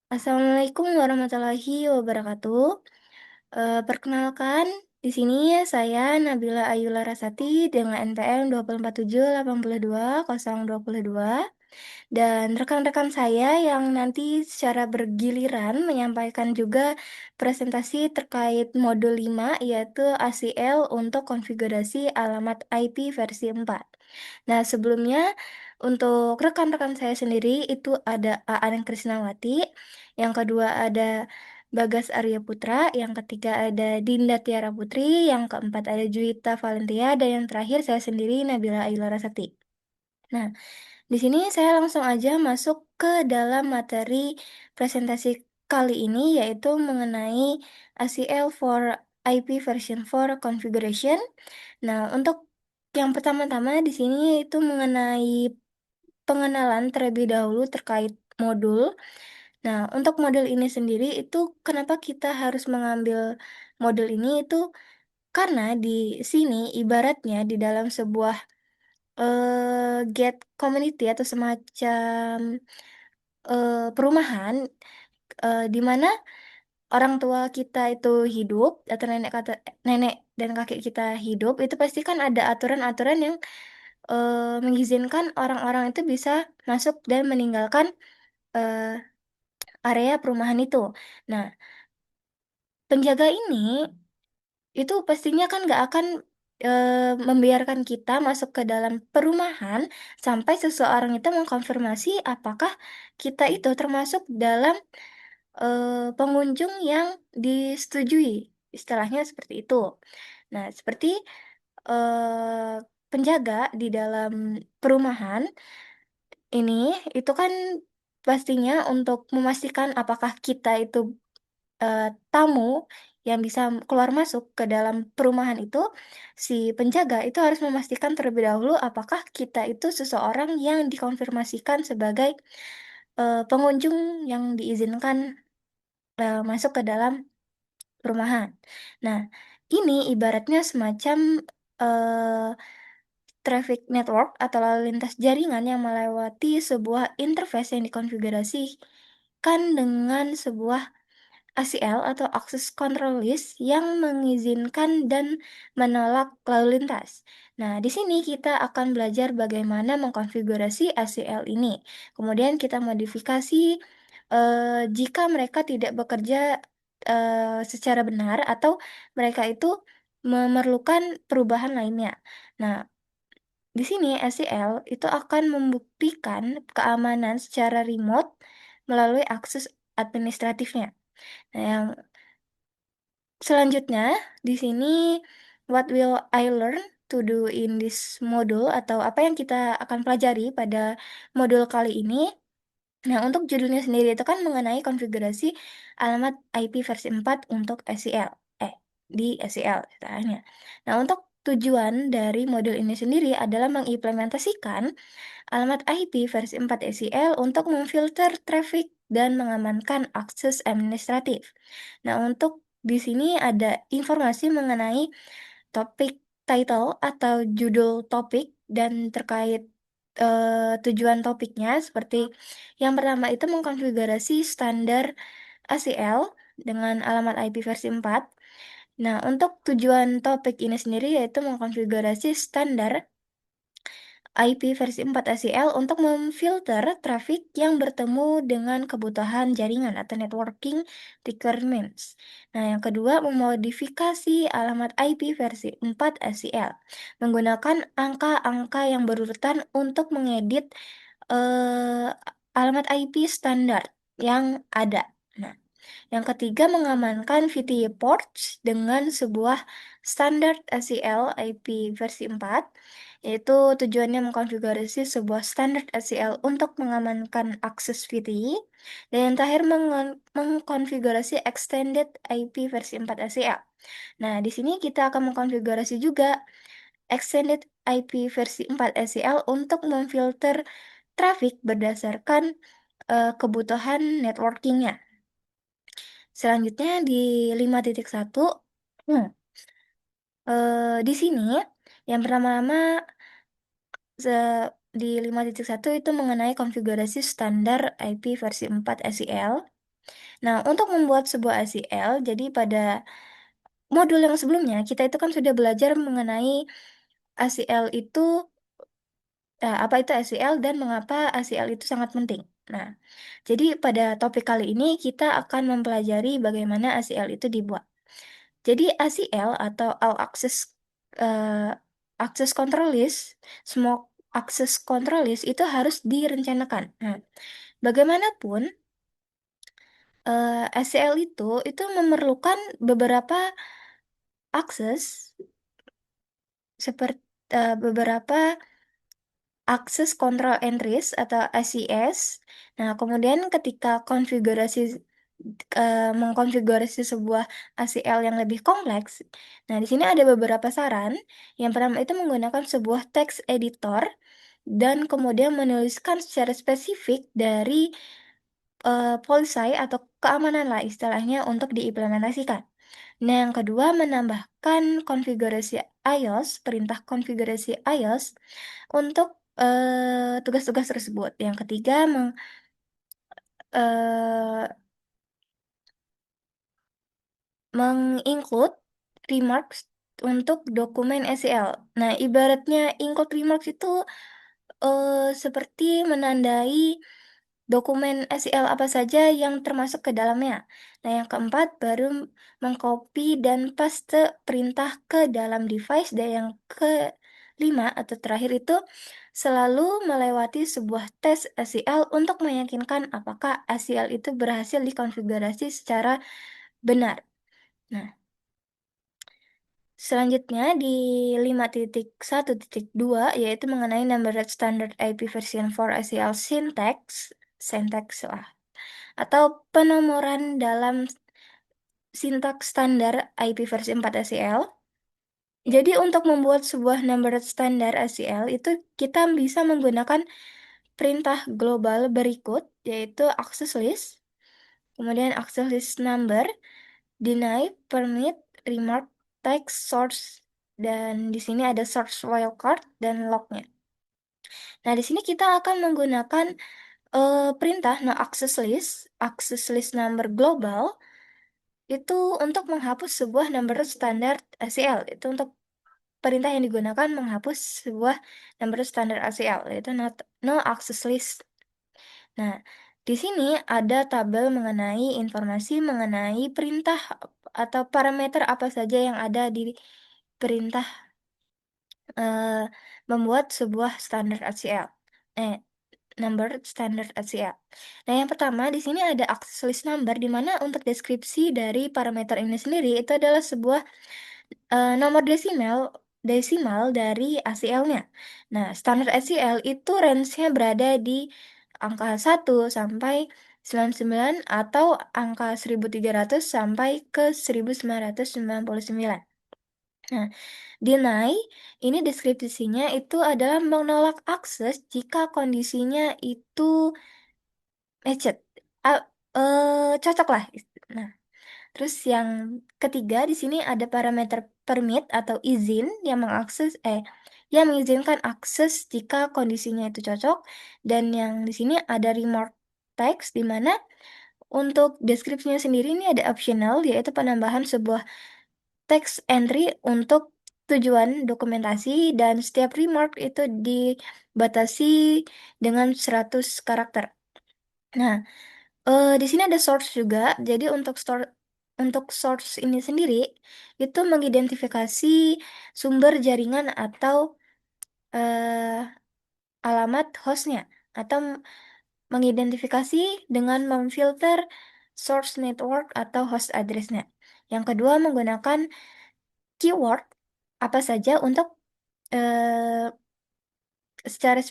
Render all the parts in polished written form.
Assalamualaikum warahmatullahi wabarakatuh. Perkenalkan, di sini saya Nabila Ayu Larasati dengan NPM 247828022 dan rekan-rekan saya yang nanti secara bergiliran menyampaikan juga presentasi terkait modul 5 yaitu ACL untuk konfigurasi alamat IP versi 4. Nah, sebelumnya untuk rekan-rekan saya sendiri itu ada Aan Krisnawati, yang kedua ada Bagas Arya Putra, yang ketiga ada Dinda Tiara Putri, yang keempat ada Juwita Valentia, dan yang terakhir saya sendiri Nabila Ayu Larasati. Nah, di sini saya langsung aja masuk ke dalam materi presentasi kali ini yaitu mengenai ACL for IP version 4 configuration. Nah, untuk yang pertama-tama di sini itu mengenai pengenalan terlebih dahulu terkait modul. Nah, untuk modul ini sendiri itu kenapa kita harus mengambil modul ini itu karena di sini ibaratnya di dalam sebuah gate community atau semacam perumahan di mana orang tua kita itu hidup atau nenek dan kakek kita hidup itu pasti kan ada aturan-aturan yang mengizinkan orang-orang itu bisa masuk dan meninggalkan eh, area perumahan itu. Nah, penjaga ini itu pastinya kan nggak akan membiarkan kita masuk ke dalam perumahan sampai seseorang itu mengkonfirmasi apakah kita itu termasuk dalam pengunjung yang disetujui. Istilahnya seperti itu. Nah, seperti penjaga di dalam perumahan ini itu kan pastinya untuk memastikan apakah kita itu tamu yang bisa keluar masuk ke dalam perumahan itu, si penjaga itu harus memastikan terlebih dahulu apakah kita itu seseorang yang dikonfirmasikan sebagai pengunjung yang diizinkan masuk ke dalam perumahan. Nah, ini ibaratnya semacam eh, traffic network atau lalu lintas jaringan yang melewati sebuah interface yang dikonfigurasikan dengan sebuah ACL atau Access Control List yang mengizinkan dan menolak lalu lintas. Nah, di sini kita akan belajar bagaimana mengkonfigurasi ACL ini. Kemudian kita modifikasi jika mereka tidak bekerja secara benar atau mereka itu memerlukan perubahan lainnya. Nah, di sini ACL itu akan membuktikan keamanan secara remote melalui akses administratifnya. Nah, yang selanjutnya, di sini what will I learn to do in this module atau apa yang kita akan pelajari pada modul kali ini. Nah, untuk judulnya sendiri itu kan mengenai konfigurasi alamat IP versi 4 untuk SEL. Di SEL istilahnya. Nah, untuk tujuan dari modul ini sendiri adalah mengimplementasikan alamat IP versi 4 SEL untuk memfilter traffic dan mengamankan akses administratif. Nah, untuk di sini ada informasi mengenai topik title atau judul topik dan terkait tujuan topiknya seperti yang pertama itu mengkonfigurasi standar ACL dengan alamat IP versi 4. Nah, untuk tujuan topik ini sendiri yaitu mengkonfigurasi standar IP versi 4 ACL untuk memfilter traffic yang bertemu dengan kebutuhan jaringan atau networking requirements. Nah, yang kedua, memodifikasi alamat IP versi 4 ACL menggunakan angka-angka yang berurutan untuk mengedit eh, alamat IP standar yang ada. Nah, yang ketiga, mengamankan VTY ports dengan sebuah standar ACL IP versi 4, yaitu tujuannya mengkonfigurasi sebuah standar ACL untuk mengamankan akses VTY, dan yang terakhir mengkonfigurasi extended IP versi 4 ACL. Nah, di sini kita akan mengkonfigurasi juga extended IP versi 4 ACL untuk memfilter traffic berdasarkan kebutuhan networkingnya. Selanjutnya di 5.1, hmm, di sini yang pertama-tama di 5.1 itu mengenai konfigurasi standar IP versi 4 SEL. Nah, untuk membuat sebuah ACL, jadi pada modul yang sebelumnya kita itu kan sudah belajar mengenai ACL itu apa itu ACL dan mengapa ACL itu sangat penting. Nah, jadi pada topik kali ini kita akan mempelajari bagaimana ACL itu dibuat. Jadi ACL atau All Access eh, Access Control List, Smoke Access Control List itu harus direncanakan. Nah, bagaimanapun ACL itu memerlukan beberapa akses seperti beberapa akses control entries atau ACS. Nah, kemudian ketika mengkonfigurasi sebuah ACL yang lebih kompleks. Nah, di sini ada beberapa saran. Yang pertama itu menggunakan sebuah text editor dan kemudian menuliskan secara spesifik dari perisai atau keamanan lah istilahnya untuk diimplementasikan. Nah, yang kedua menambahkan konfigurasi iOS, perintah konfigurasi iOS untuk tugas-tugas tersebut. Yang ketiga eh, menginclude remarks untuk dokumen SEL. Nah, ibaratnya include remarks itu seperti menandai dokumen SEL apa saja yang termasuk ke dalamnya. Nah, yang keempat baru mengcopy dan paste perintah ke dalam device, dan yang kelima atau terakhir itu selalu melewati sebuah tes SEL untuk meyakinkan apakah SEL itu berhasil dikonfigurasi secara benar. Nah, selanjutnya di 5.1.2 yaitu mengenai Numbered Standard IP Version for SEL Syntax, syntax lah, atau penomoran dalam sintaks standar IP versi 4 ACL. Jadi untuk membuat sebuah numbered standar ACL itu kita bisa menggunakan perintah global berikut, yaitu access list, kemudian access list number, deny, permit, remark, text, source, dan di sini ada source wildcard dan lognya. Nah, di sini kita akan menggunakan perintah no access list number global itu untuk menghapus sebuah number standar ACL. Itu untuk perintah yang digunakan menghapus sebuah number standar ACL, yaitu no access list. Nah, di sini ada tabel mengenai informasi mengenai perintah atau parameter apa saja yang ada di perintah eh, membuat sebuah standar ACL. Eh, Number standard ACL. Nah, yang pertama di sini ada access list number, di mana untuk deskripsi dari parameter ini sendiri itu adalah sebuah nomor desimal dari ACL-nya. Nah, standar ACL itu range-nya berada di angka 1 sampai 99 atau angka 1300 sampai ke 1999. Nah, deny ini deskripsinya itu adalah menolak akses jika kondisinya itu matched. Ah, cocok lah. Nah, terus yang ketiga di sini ada parameter permit atau izin yang yang mengizinkan akses jika kondisinya itu cocok, dan yang di sini ada remark text di mana untuk deskripsinya sendiri ini ada optional, yaitu penambahan sebuah text entry untuk tujuan dokumentasi, dan setiap remark itu dibatasi dengan 100 karakter. Nah, di sini ada source juga. Jadi untuk source ini sendiri itu mengidentifikasi sumber jaringan atau eh, alamat hostnya, atau mengidentifikasi dengan memfilter source network atau host addressnya. Yang kedua menggunakan keyword apa saja untuk eh, secara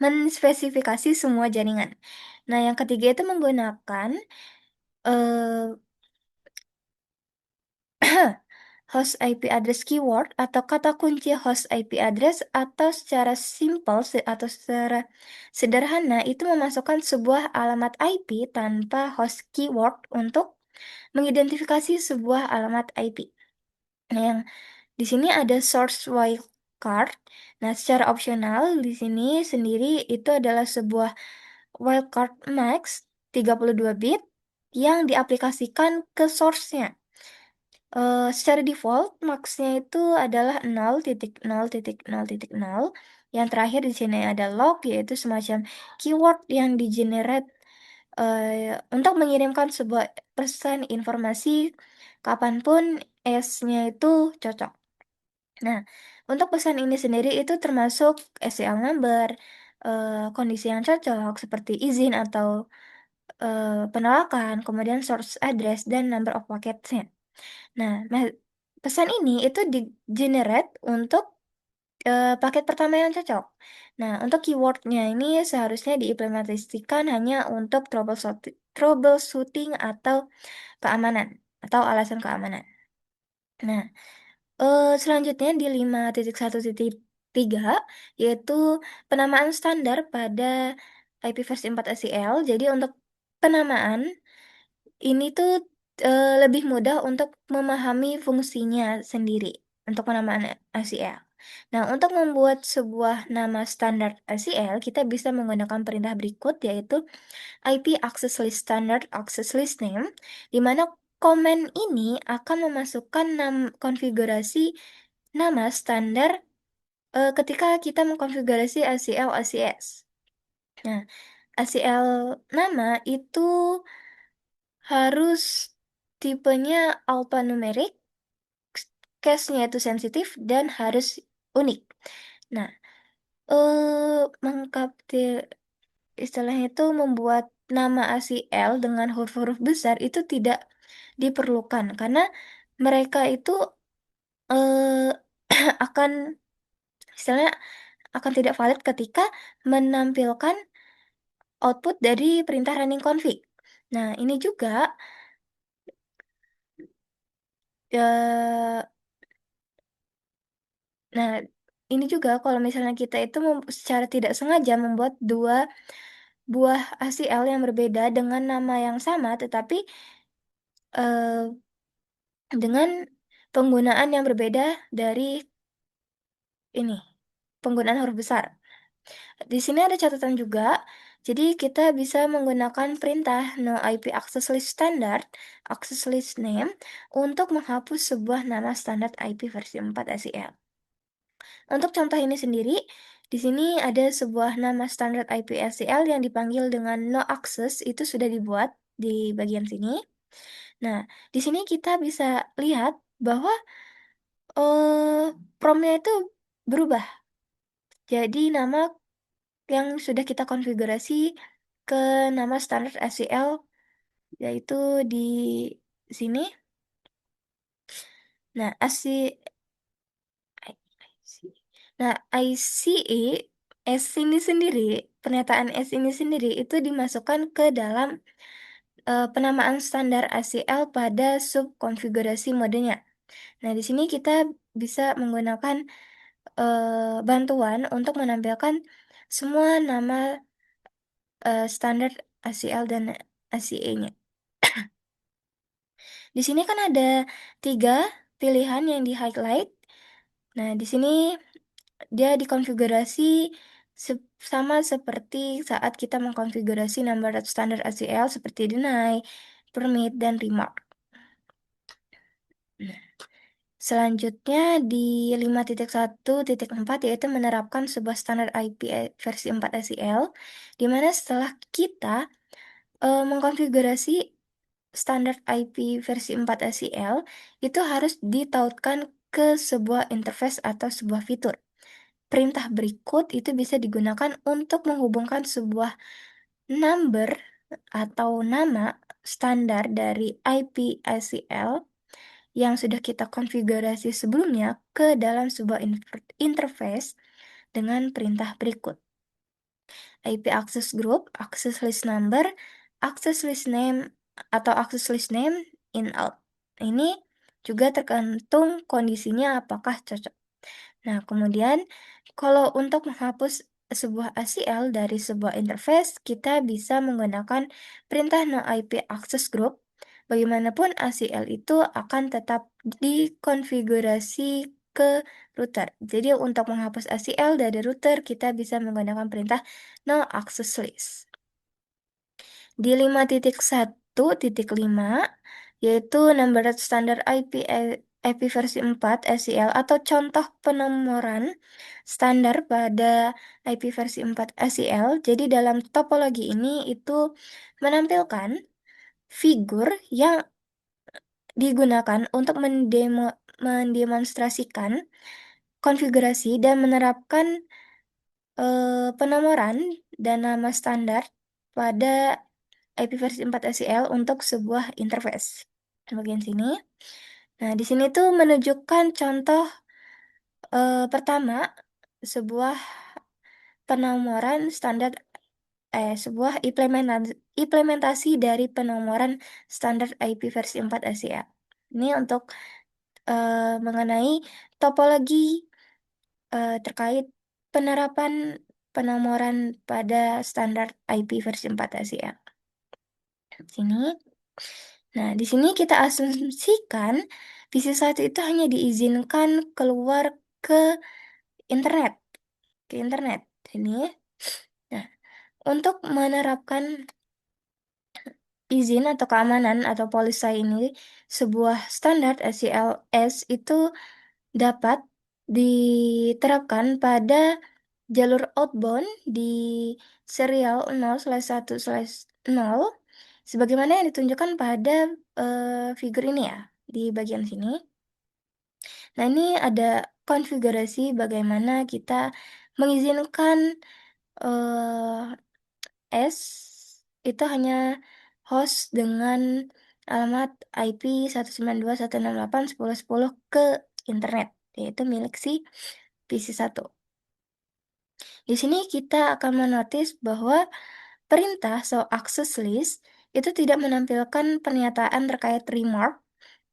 menspesifikasi semua jaringan. Nah, yang ketiga itu menggunakan eh, host IP address keyword atau kata kunci host IP address, atau secara atau secara sederhana itu memasukkan sebuah alamat IP tanpa host keyword untuk mengidentifikasi sebuah alamat IP. Nah, yang di sini ada source wildcard. Nah, secara opsional di sini sendiri itu adalah sebuah wildcard max. 32 bit yang diaplikasikan ke source-nya. Secara default, max-nya itu adalah 0.0.0.0. Yang terakhir di sini ada log, yaitu semacam keyword yang di-generate untuk mengirimkan sebuah pesan informasi kapanpun S-nya itu cocok. Nah, untuk pesan ini sendiri itu termasuk SCL number, kondisi yang cocok seperti izin atau penolakan, kemudian source address, dan number of packets-nya. Nah, pesan ini itu di-generate untuk paket pertama yang cocok. Nah, untuk keywordnya ini seharusnya diimplementasikan hanya untuk troubleshooting atau keamanan, atau alasan keamanan. Nah, selanjutnya di 5.1.3 yaitu penamaan standar pada IP versi 4 ACL. Jadi untuk penamaan ini tuh lebih mudah untuk memahami fungsinya sendiri untuk penamaan ACL. Nah, untuk membuat sebuah nama standar ACL, kita bisa menggunakan perintah berikut, yaitu IP access list standard access list name, di mana komen ini akan memasukkan konfigurasi nama standar ketika kita mengkonfigurasi ACL ACS. Nah, ACL nama itu harus tipenya alphanumerik, case-nya itu sensitif, dan harus unik. Nah, mengkaptir istilahnya itu membuat nama ACL dengan huruf-huruf besar itu tidak diperlukan karena mereka itu eh, akan istilahnya akan tidak valid ketika menampilkan output dari perintah running config. Nah, ini juga eh, nah, ini juga kalau misalnya kita itu secara tidak sengaja membuat dua buah ACL yang berbeda dengan nama yang sama, tetapi eh, dengan penggunaan yang berbeda dari ini, penggunaan huruf besar. Di sini ada catatan juga, jadi kita bisa menggunakan perintah no IP access list standard, access list name, untuk menghapus sebuah nama standar IP versi 4 ACL. Untuk contoh ini sendiri, di sini ada sebuah nama standar IP ACL yang dipanggil dengan no access, itu sudah dibuat di bagian sini. Nah, di sini kita bisa lihat bahwa eh promnya itu berubah. Jadi nama yang sudah kita konfigurasi ke nama standar ACL, yaitu di sini. Nah, nah, ICE S ini sendiri, pernyataan S ini sendiri itu dimasukkan ke dalam penamaan standar ACL pada subkonfigurasi modenya. Nah, di sini kita bisa menggunakan bantuan untuk menampilkan semua nama standar ACL dan ACE-nya. Di sini kan ada tiga pilihan yang di highlight. Nah, di sini dia dikonfigurasi sama seperti saat kita mengkonfigurasi number standar ACL seperti deny, permit, dan remark. Nah, selanjutnya di 5.1.4 yaitu menerapkan sebuah standar IP versi 4 ACL, di mana setelah kita mengkonfigurasi standar IP versi 4 ACL, itu harus ditautkan ke sebuah interface atau sebuah fitur. Perintah berikut itu bisa digunakan untuk menghubungkan sebuah number atau nama standar dari IP ACL yang sudah kita konfigurasi sebelumnya ke dalam sebuah interface dengan perintah berikut. IP access group, access list number, access list name atau access list name in out. Ini juga tergantung kondisinya apakah cocok. Nah, kemudian kalau untuk menghapus sebuah ACL dari sebuah interface, kita bisa menggunakan perintah no IP access group. Bagaimanapun ACL itu akan tetap dikonfigurasi ke router. Jadi untuk menghapus ACL dari router, kita bisa menggunakan perintah no access list. Di 5.1.5 yaitu Numbered Standard IP versi 4 SEL atau contoh penomoran standar pada IP versi 4 SEL. Jadi dalam topologi ini itu menampilkan figur yang digunakan untuk mendemonstrasikan konfigurasi dan menerapkan penomoran dan nama standar pada IP versi 4 SEL untuk sebuah interface. Bagian sini. Nah, di sini tuh menunjukkan contoh pertama sebuah penomoran standar sebuah implementasi dari penomoran standar IP versi 4 SEL. Ini untuk mengenai topologi terkait penerapan penomoran pada standar IP versi 4 SEL. Sini. Nah, di sini kita asumsikan PC satu itu hanya diizinkan keluar ke internet, ke internet. Ini. Nah, untuk menerapkan izin atau keamanan atau policy ini, sebuah standar SCLS itu dapat diterapkan pada jalur outbound di serial 0/1/0 sebagaimana yang ditunjukkan pada figur ini ya di bagian sini. Nah, ini ada konfigurasi bagaimana kita mengizinkan S itu hanya host dengan alamat IP 192.168.10.10 ke internet, yaitu milik si PC1. Di sini kita akan menotis bahwa perintah show access list itu tidak menampilkan pernyataan terkait remark.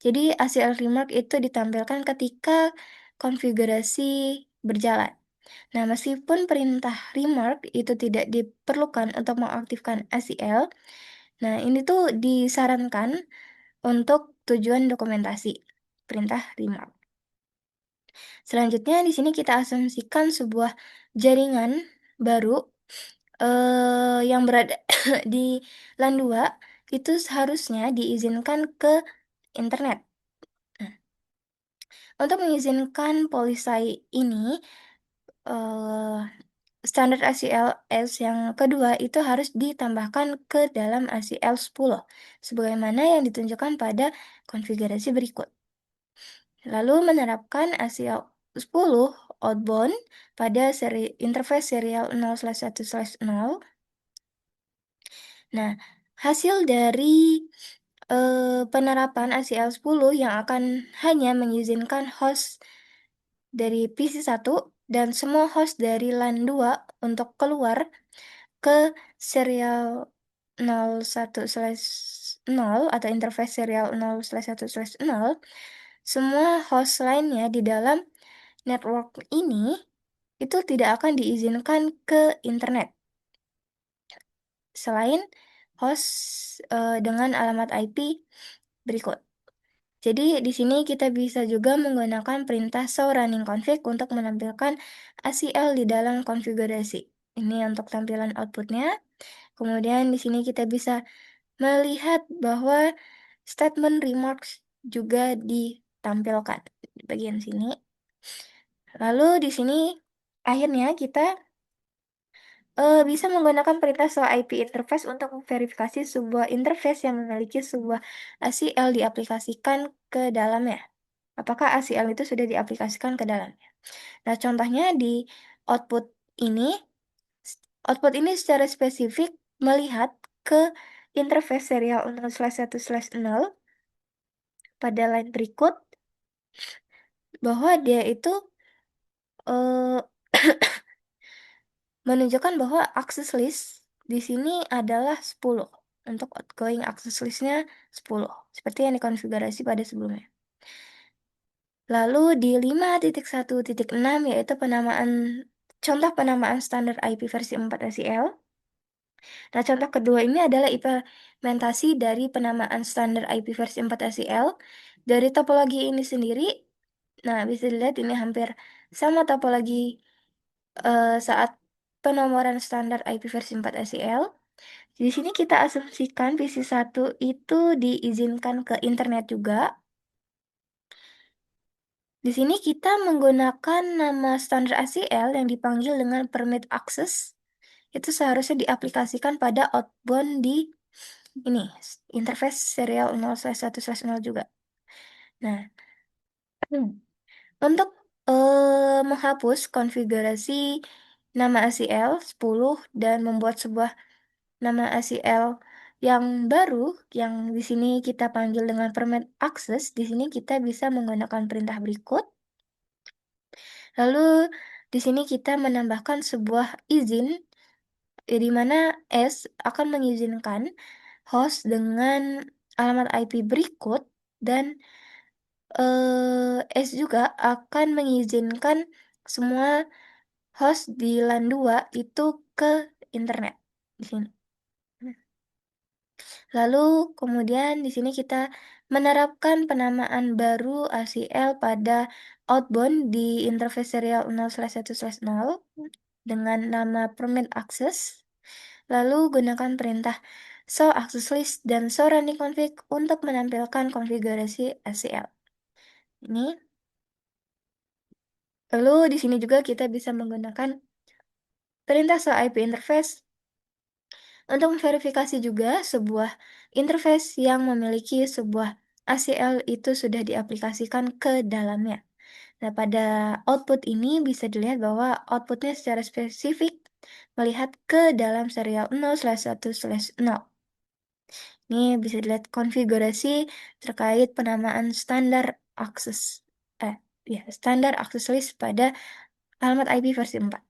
Jadi ACL remark itu ditampilkan ketika konfigurasi berjalan. Nah, meskipun perintah remark itu tidak diperlukan untuk mengaktifkan ACL, nah ini tuh disarankan untuk tujuan dokumentasi perintah remark. Selanjutnya di sini kita asumsikan sebuah jaringan baru yang berada di LAN 2 itu seharusnya diizinkan ke internet. Nah, untuk mengizinkan POLISI ini, eh, standar ACLS yang kedua itu harus ditambahkan ke dalam ACL 10, sebagaimana yang ditunjukkan pada konfigurasi berikut. Lalu menerapkan ACL 10 outbound pada interface serial 0/1/0. Nah, hasil dari penerapan ACL 10 yang akan hanya mengizinkan host dari PC1 dan semua host dari LAN 2 untuk keluar ke serial 01/0 atau interface serial 0/1/0, semua host lainnya di dalam network ini itu tidak akan diizinkan ke internet selain host dengan alamat IP berikut. Jadi di sini kita bisa juga menggunakan perintah show running config untuk menampilkan ACL di dalam konfigurasi. Ini untuk tampilan outputnya. Kemudian di sini kita bisa melihat bahwa statement remarks juga ditampilkan di bagian sini. Lalu di sini akhirnya kita bisa menggunakan perintah show IP interface untuk memverifikasi sebuah interface yang memiliki sebuah ACL diaplikasikan ke dalamnya. Apakah ACL itu sudah diaplikasikan ke dalamnya? Nah, contohnya di output ini, output ini secara spesifik melihat ke interface serial 0/1/0 pada line berikut bahwa dia itu eh, menunjukkan bahwa access list di sini adalah 10. Untuk outgoing access listnya 10, seperti yang dikonfigurasi pada sebelumnya. Lalu di 5.1.6 yaitu contoh penamaan standar IP versi 4 SEL. Nah, contoh kedua ini adalah implementasi dari penamaan standar IP versi 4 SEL. Dari topologi ini sendiri, nah bisa dilihat ini hampir sama topologi saat penomoran standar IP versi 4 SEL. Di sini kita asumsikan PC1 itu diizinkan ke internet juga. Di sini kita menggunakan nama standar ACL yang dipanggil dengan permit access. Itu seharusnya diaplikasikan pada outbound di ini, interface serial 0/1/0 juga. Nah, untuk menghapus konfigurasi nama ACL 10 dan membuat sebuah nama ACL yang baru, yang di sini kita panggil dengan permit access, di sini kita bisa menggunakan perintah berikut. Lalu di sini kita menambahkan sebuah izin di mana S akan mengizinkan host dengan alamat IP berikut dan S juga akan mengizinkan semua host di LAN 2 itu ke internet di sini. Lalu kemudian di sini kita menerapkan penamaan baru ACL pada outbound di interface serial 0/1/0 dengan nama permit access. Lalu gunakan perintah show access list dan show running config untuk menampilkan konfigurasi ACL. Ini. Lalu di sini juga kita bisa menggunakan perintah show IP interface untuk memverifikasi juga sebuah interface yang memiliki sebuah ACL itu sudah diaplikasikan ke dalamnya. Nah, pada output ini bisa dilihat bahwa outputnya secara spesifik melihat ke dalam serial 0/1/0. Ini bisa dilihat konfigurasi terkait penamaan standar akses. Eh, ya, standar akses list pada alamat IP versi 4.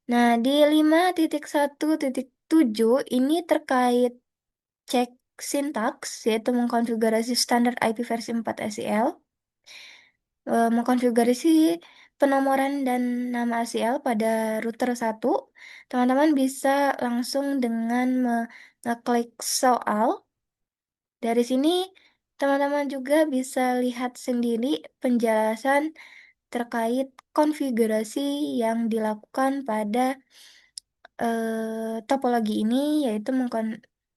Nah, di 5.1.7 ini terkait cek sintaks, yaitu mengkonfigurasi standar IP versi 4 ACL, mengkonfigurasi penomoran dan nama ACL pada router 1. Teman-teman bisa langsung dengan mengeklik soal. Dari sini, teman-teman juga bisa lihat sendiri penjelasan terkait konfigurasi yang dilakukan pada topologi ini, yaitu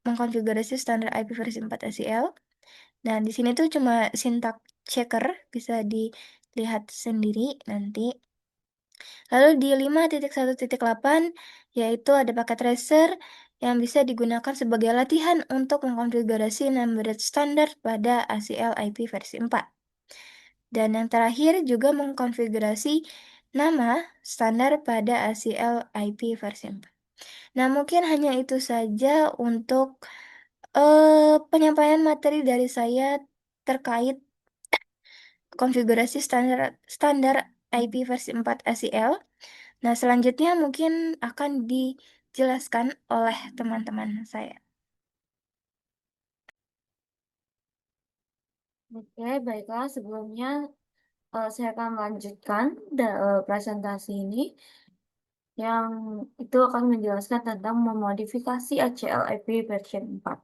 mengkonfigurasi standar IP versi 4 ACL. Dan di sini tuh cuma syntax checker, bisa dilihat sendiri nanti. Lalu di 5.1.8, yaitu ada paket tracer yang bisa digunakan sebagai latihan untuk mengkonfigurasi numbered standar pada ACL IP versi 4. Dan yang terakhir juga mengkonfigurasi nama standar pada ACL IP versi 4. Nah, mungkin hanya itu saja untuk penyampaian materi dari saya terkait konfigurasi standar standar IP versi 4 ACL. Nah, selanjutnya mungkin akan dijelaskan oleh teman-teman saya. Oke, baiklah. Sebelumnya saya akan melanjutkan presentasi ini yang itu akan menjelaskan tentang memodifikasi ACL IP version 4.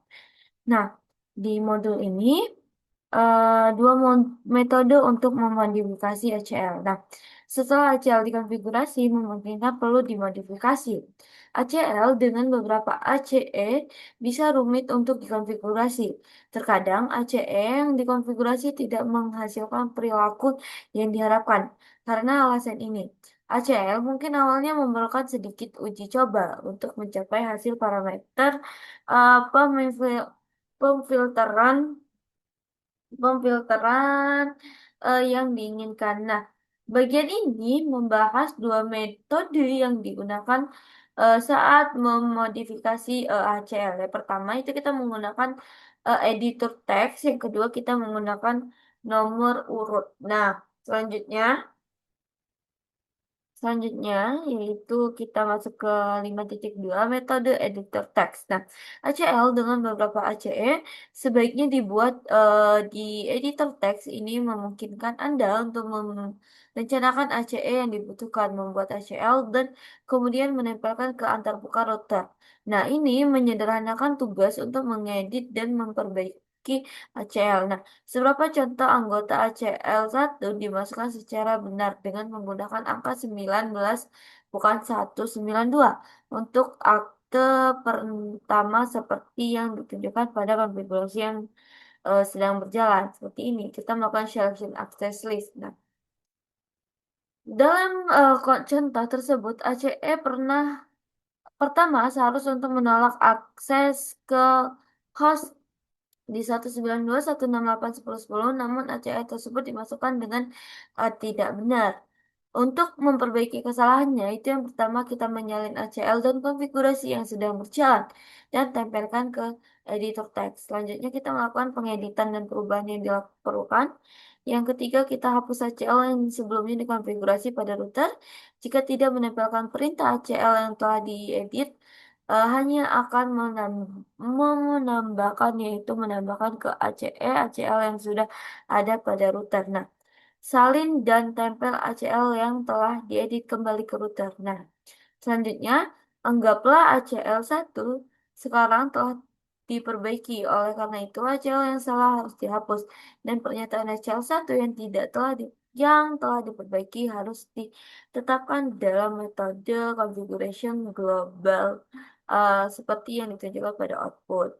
Nah, di modul ini dua metode untuk memodifikasi ACL. Nah, setelah ACL dikonfigurasi, memungkinkan perlu dimodifikasi. ACL dengan beberapa ACE bisa rumit untuk dikonfigurasi. Terkadang ACE yang dikonfigurasi tidak menghasilkan perilaku yang diharapkan. Karena alasan ini, ACL mungkin awalnya memerlukan sedikit uji coba untuk mencapai hasil parameter pemfilteran pemfilteran yang diinginkan. Nah, bagian ini membahas dua metode yang digunakan saat memodifikasi ACL. Yang pertama itu kita menggunakan editor text, yang kedua kita menggunakan nomor urut. Nah, selanjutnya Selanjutnya, yaitu kita masuk ke 5.2 metode editor text. Nah, ACL dengan beberapa ACE sebaiknya dibuat di editor text ini memungkinkan Anda untuk merencanakan ACE yang dibutuhkan, membuat ACL, dan kemudian menempelkan ke antarmuka router. Nah, ini menyederhanakan tugas untuk mengedit dan memperbaiki ACL. Nah, seberapa contoh anggota ACL1 dimasukkan secara benar dengan menggunakan angka 19 bukan 192 untuk akte pertama seperti yang ditunjukkan pada konfigurasi yang sedang berjalan. Seperti ini, kita melakukan selection access list. Nah, dalam contoh tersebut, ACE pernah pertama seharus untuk menolak akses ke host di 192.168.10.10, namun ACL tersebut dimasukkan dengan tidak benar. Untuk memperbaiki kesalahannya, itu yang pertama kita menyalin ACL dan konfigurasi yang sedang berjalan dan tempelkan ke editor teks. Selanjutnya kita melakukan pengeditan dan perubahan yang diperlukan. Yang ketiga, kita hapus ACL yang sebelumnya dikonfigurasi pada router. Jika tidak menempelkan perintah ACL yang telah diedit, hanya akan menambahkan yaitu menambahkan ke ACL yang sudah ada pada router. Nah, salin dan tempel ACL yang telah diedit kembali ke router. Nah, selanjutnya anggaplah ACL 1 sekarang telah diperbaiki. Oleh karena itu, ACL yang salah harus dihapus dan pernyataan ACL 1 yang telah diperbaiki harus ditetapkan dalam metode configuration global seperti yang ditunjukkan pada output.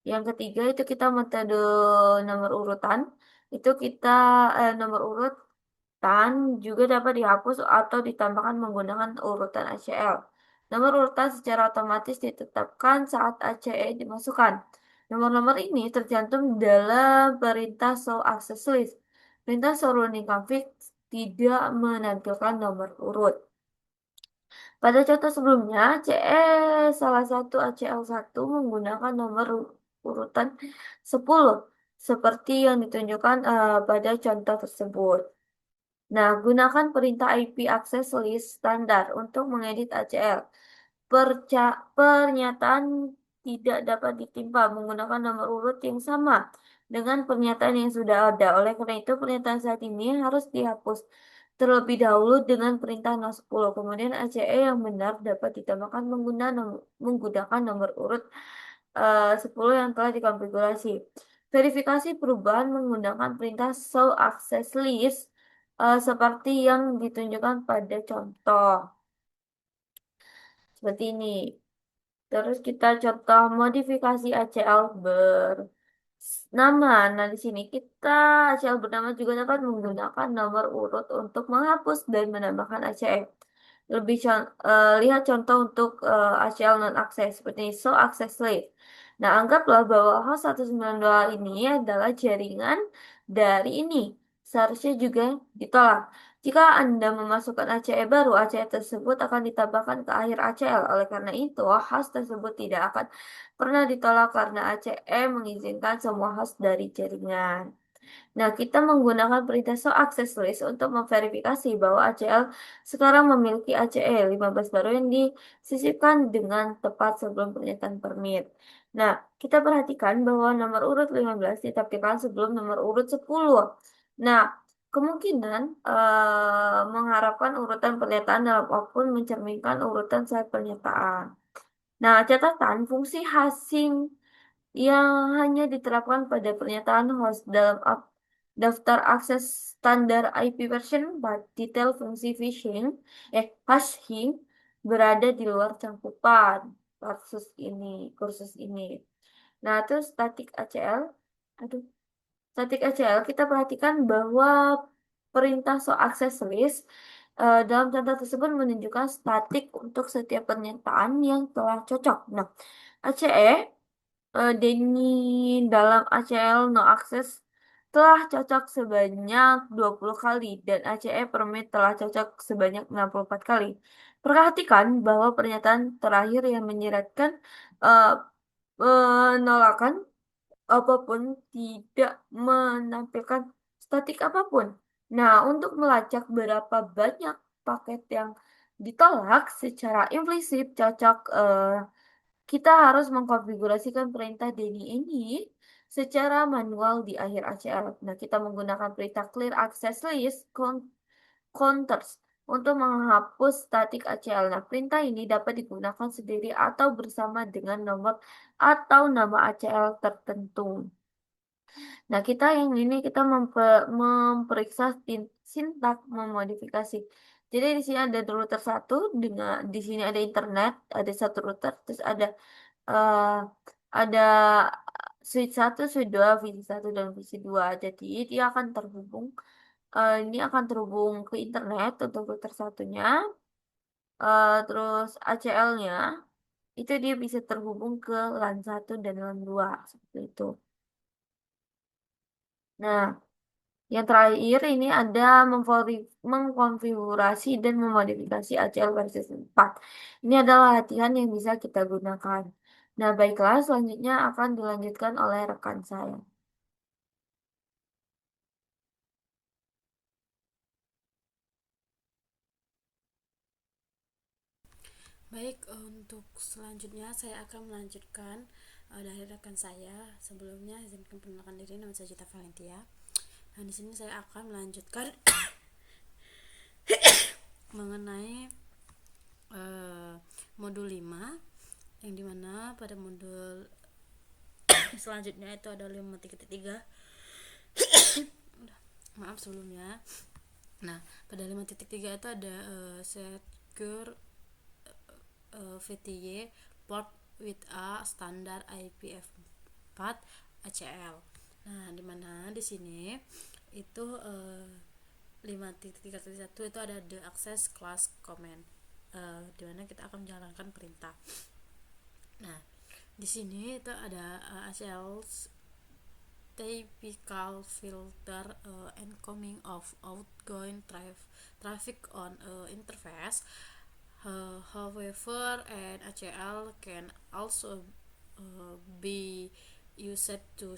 Yang ketiga itu kita metode nomor urutan. Itu kita nomor urutan juga dapat dihapus atau ditambahkan menggunakan urutan ACL. Nomor urutan secara otomatis ditetapkan saat ACE dimasukkan. Nomor-nomor ini tercantum dalam perintah show access list. Perintah show running config tidak menampilkan nomor urut. Pada contoh sebelumnya, CE salah satu ACL 1 menggunakan nomor urutan 10 seperti yang ditunjukkan pada contoh tersebut. Nah, gunakan perintah IP access list standar untuk mengedit ACL. Pernyataan tidak dapat ditimpa menggunakan nomor urut yang sama dengan pernyataan yang sudah ada. Oleh karena itu, pernyataan saat ini harus dihapus terlebih dahulu dengan perintah 010. Kemudian ACE yang benar dapat ditambahkan menggunakan nomor urut 10 yang telah dikonfigurasi. Verifikasi perubahan menggunakan perintah show access list seperti yang ditunjukkan pada contoh. Seperti ini. Terus kita contoh modifikasi ACL bernama. Nah, di sini kita ACL bernama juga dapat menggunakan nomor urut untuk menghapus dan menambahkan ACL. Lihat contoh untuk ACL non-access seperti ini, show access list. Nah, anggaplah bahwa host 192 ini adalah jaringan dari ini. Seharusnya juga ditolak. Jika Anda memasukkan ACE baru, ACE tersebut akan ditambahkan ke akhir ACL. Oleh karena itu, host tersebut tidak akan pernah ditolak karena ACE mengizinkan semua host dari jaringan. Nah, kita menggunakan perintah show access list untuk memverifikasi bahwa ACL sekarang memiliki ACE 15 baru yang disisipkan dengan tepat sebelum pernyataan permit. Nah, kita perhatikan bahwa nomor urut 15 ditampilkan sebelum nomor urut 10. Nah, kemungkinan mengharapkan urutan pernyataan dalam output mencerminkan urutan saat pernyataan. Nah, catatan fungsi hashing yang hanya diterapkan pada pernyataan host dalam daftar akses standar IP version, but detail fungsi hashing berada di luar cakupan kursus ini. Nah, terus static ACL, aduh, static ACL kita perhatikan bahwa perintah so access list dalam contoh tersebut menunjukkan statik untuk setiap pernyataan yang telah cocok. Nah, ACE Denny dalam ACL no access telah cocok sebanyak 20 kali dan ACE permit telah cocok sebanyak 64 kali. Perhatikan bahwa pernyataan terakhir yang menyiratkan eh, penolakan apapun tidak menampilkan statik apapun. Nah, untuk melacak berapa banyak paket yang ditolak secara implisit cocok kita harus mengkonfigurasikan perintah Denny ini secara manual di akhir ACL. Nah, kita menggunakan perintah clear access list counters untuk menghapus statik ACL. Nah, perintah ini dapat digunakan sendiri atau bersama dengan nomor atau nama ACL tertentu. Nah, kita yang ini kita memeriksa sintak memodifikasi. Jadi di sini ada router satu dengan di sini ada internet, ada satu router, terus eh, ada switch satu, switch dua, VC satu dan VC dua. Jadi dia akan terhubung, ini akan terhubung ke internet untuk router satunya, terus ACL-nya itu dia bisa terhubung ke LAN satu dan LAN dua seperti itu. Nah, yang terakhir ini ada mengkonfigurasi dan memodifikasi ACL versi 4. Ini adalah latihan yang bisa kita gunakan. Nah, baiklah, selanjutnya akan dilanjutkan oleh rekan saya. Baik, untuk selanjutnya saya akan melanjutkan dari rekan saya. Sebelumnya izinkan perkenalkan diri, nama saya Cita Valentia. Nah, di sini saya akan melanjutkan mengenai uh, modul 5, yang dimana pada modul selanjutnya itu ada 5.3. Maaf sebelumnya. Nah, pada 5.3 itu ada secure VTY port with a standard IPv4 ACL. Nah, dimana di sini itu 5.3.1 itu ada the access class command, dimana kita akan menjalankan perintah. Nah, di sini itu ada ACL typical filter incoming of outgoing traffic on interface. However, an ACL can also be used to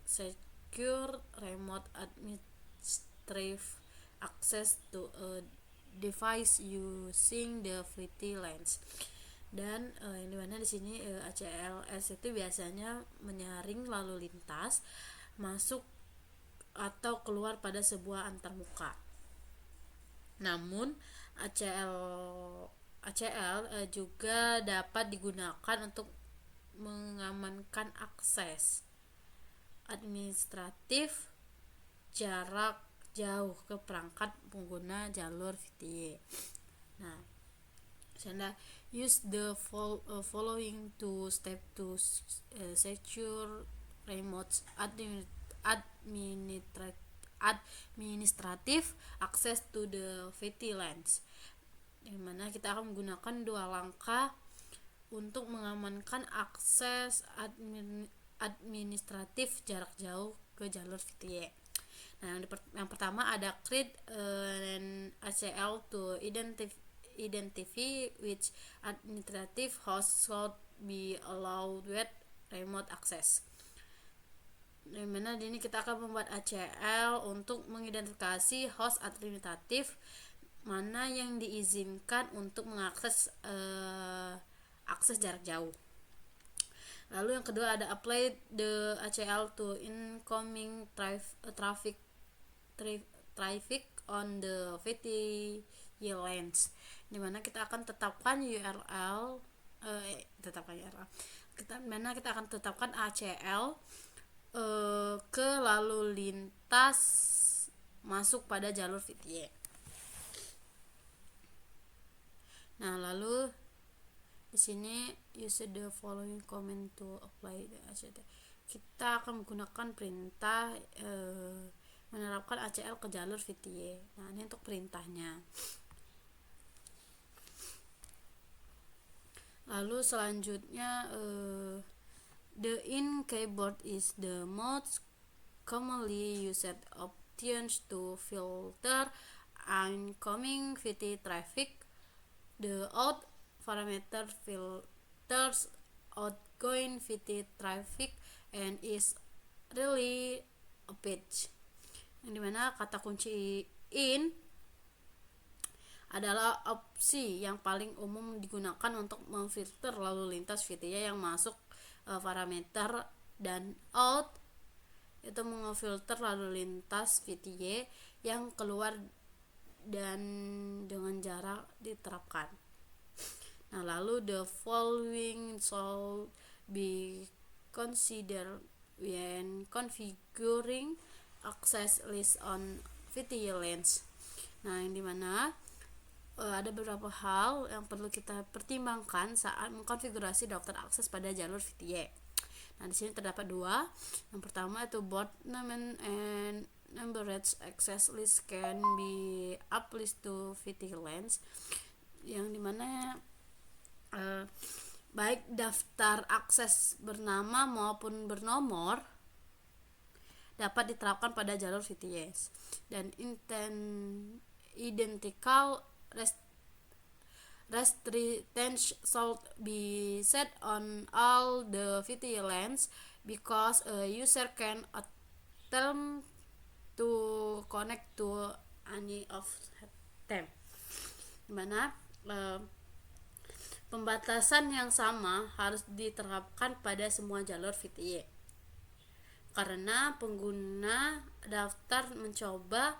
secure remote administrative access to a device using the VT lanes. Dan yang dimana di sini ACLS itu biasanya menyaring lalu lintas masuk atau keluar pada sebuah antarmuka. Namun ACL juga dapat digunakan untuk mengamankan akses administratif jarak jauh ke perangkat pengguna jalur VTY. Nah, saya use the following two step to secure remote administrative access to the VT lanes, di mana kita akan menggunakan dua langkah untuk mengamankan akses administratif jarak jauh ke jalur VTY. Nah, yang pertama ada create an ACL to identify which administrative host should be allowed with remote access. Dimana di ini kita akan membuat ACL untuk mengidentifikasi host administratif mana yang diizinkan untuk mengakses akses jarak jauh. Lalu yang kedua ada apply the ACL to incoming traffic on the VTY lanes, dimana kita akan tetapkan URL mana kita akan tetapkan ACL ke lalu lintas masuk pada jalur VTY. Nah, lalu di sini use the following command to apply the ACL. Kita akan menggunakan perintah menerapkan ACL ke jalur VTY. Nah, ini untuk perintahnya. Lalu selanjutnya the in keyboard is the most commonly used options to filter incoming VT traffic. The out parameter filters outgoing VT traffic and is really a page. Yang dimana kata kunci in adalah opsi yang paling umum digunakan untuk memfilter lalu lintas VTY yang masuk parameter, dan out itu memfilter lalu lintas VTY yang keluar dan dengan jarak diterapkan. Nah, lalu the following should be considered when configuring access list on VTY lanes. Nah, yang dimana ada beberapa hal yang perlu kita pertimbangkan saat mengkonfigurasi daftar akses pada jalur VTY. Nah, di sini terdapat dua. Yang pertama itu both name and numbered access list can be uplist to VTY lanes, yang dimana baik daftar akses bernama maupun bernomor dapat diterapkan pada jalur VTS, dan identical restrictions should be set on all the VTY lanes because a user can attempt to connect to any of them, dimana pembatasan yang sama harus diterapkan pada semua jalur VTY karena pengguna daftar mencoba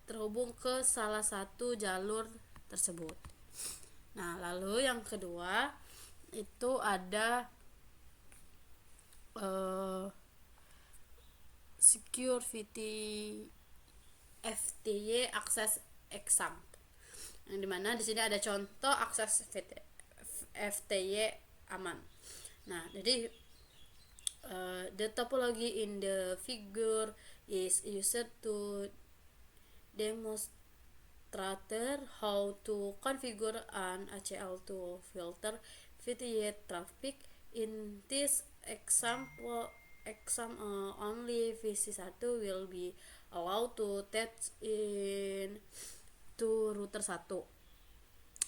terhubung ke salah satu jalur tersebut. Nah, lalu yang kedua itu ada secure FTY access example, yang dimana di sini ada contoh akses FTY aman. Nah, jadi the topology in the figure is used to demonstrate how to configure an ACL to filter VTY traffic. In this example, only VC1 will be allowed to test in to router 1,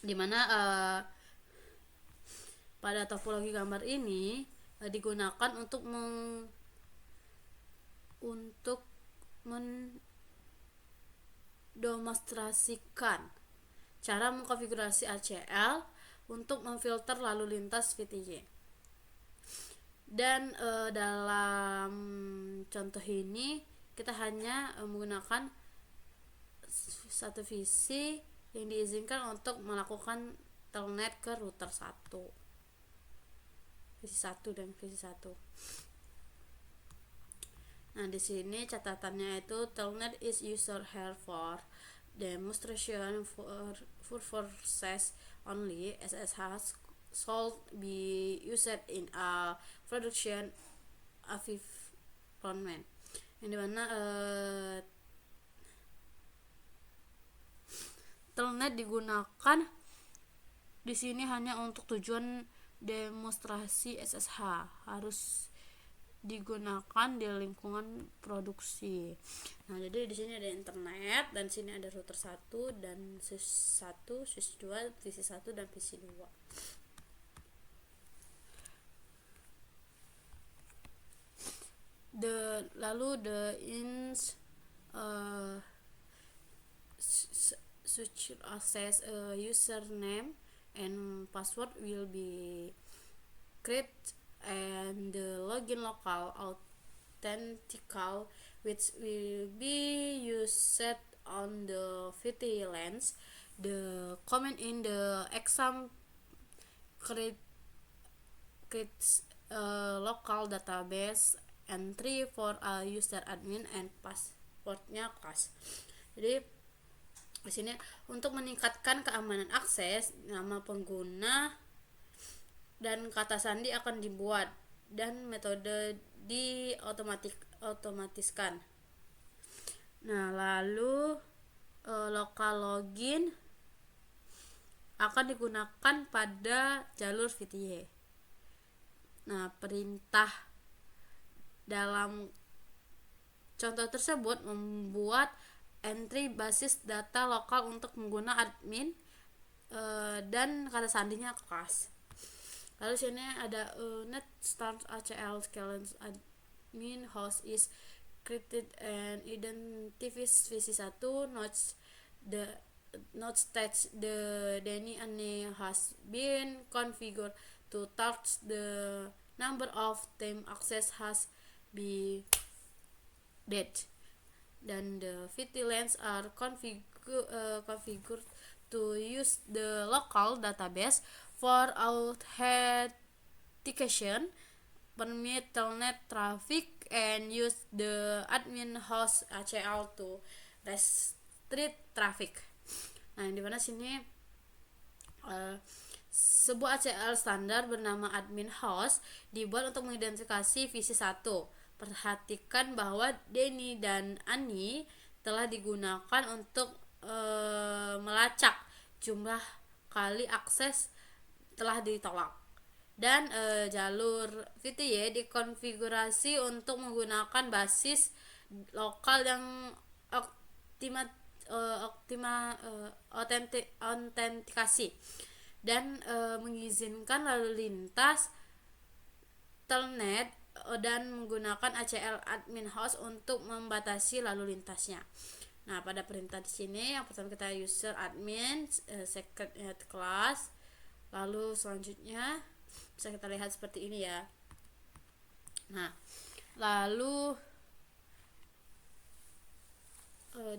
dimana pada topologi gambar ini digunakan untuk mendemonstrasikan cara mengkonfigurasi ACL untuk memfilter lalu lintas VTY. Dan dalam contoh ini kita hanya menggunakan satu visi yang diizinkan untuk melakukan telnet ke router 1, visi 1 dan visi 1. Nah, di sini catatannya itu telnet is user here for demonstration for purposes only. SSH should be used in a production environment, yang dimana telnet digunakan di sini hanya untuk tujuan demonstrasi SSH, harus digunakan di lingkungan produksi. Nah, jadi di sini ada internet dan sini ada router 1 dan sys 1, sys 2, visi 1 dan visi 2. The ins such access username and password will be created, and the login local authentical which will be used on the VTY lanes. The comment in the exam creates a local database entry for a user admin and passwordnya class. Jadi di sini untuk meningkatkan keamanan akses, nama pengguna dan kata sandi akan dibuat dan metode otomatiskan. Nah, lalu local login akan digunakan pada jalur VTY. Nah, perintah dalam contoh tersebut membuat entry basis data lokal untuk pengguna admin dan kata sandinya class. Lalu sini ada net start ACL scalens admin host is created and identifies visi 1 notes stage the DNI has been configured to touch the number of time access has been dead, dan the VT lanes are configured to use the local database for authentication, permit telnet traffic, and use the admin host ACL to restrict traffic. Nah, yang dimana sini sebuah ACL standar bernama admin host dibuat untuk mengidentifikasi visi 1. Perhatikan bahwa Denny dan Ani telah digunakan untuk melacak jumlah kali akses telah ditolak, dan jalur VTY dikonfigurasi untuk menggunakan basis lokal yang optima autentikasi dan mengizinkan lalu lintas telnet dan menggunakan ACL admin host untuk membatasi lalu lintasnya. Nah, pada perintah di sini yang pertama kita user admin secret class, lalu selanjutnya bisa kita lihat seperti ini ya. Nah, lalu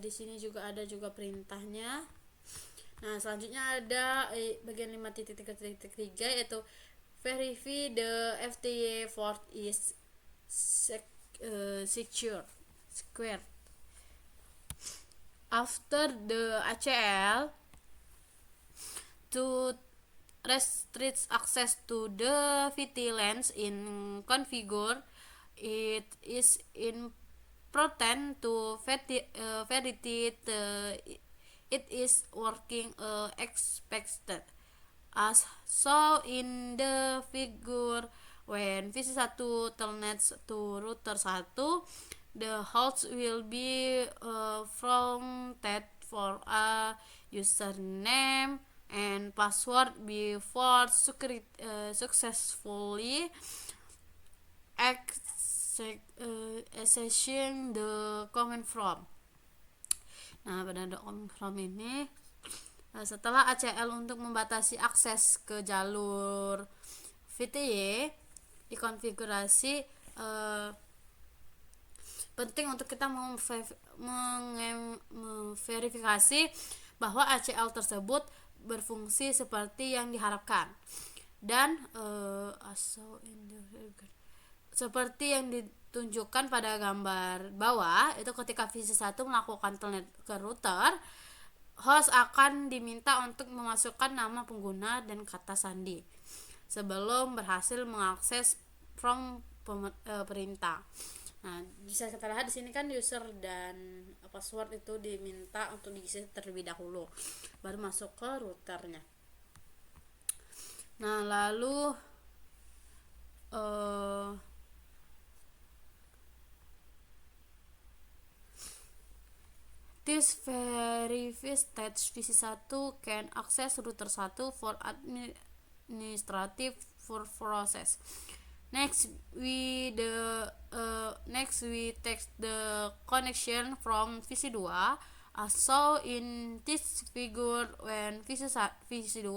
di sini juga ada juga perintahnya. Nah, selanjutnya ada bagian 5.3.3 yaitu verify the FTY port is secure. After the ACL to restrict access to the VT-LANs in configure, it is important to validate it is working expected. As shown in the figure, when VC1 telnets to router 1, the host will be prompted for a username and password before successfully accessing the command prompt. Nah, pada command prompt ini setelah ACL untuk membatasi akses ke jalur VTY dikonfigurasi, penting untuk kita memverifikasi bahwa ACL tersebut berfungsi seperti yang diharapkan, dan seperti yang ditunjukkan pada gambar bawah itu ketika VC1 melakukan telnet ke router, host akan diminta untuk memasukkan nama pengguna dan kata sandi sebelum berhasil mengakses prompt perintah. Nah, bisa kita lihat di sini kan user dan password itu diminta untuk diisi terlebih dahulu baru masuk ke routernya. Nah, lalu this verified stage VC1 can access router 1 for administrative process. Next we take the connection from VC2 as shown in this figure. When VC2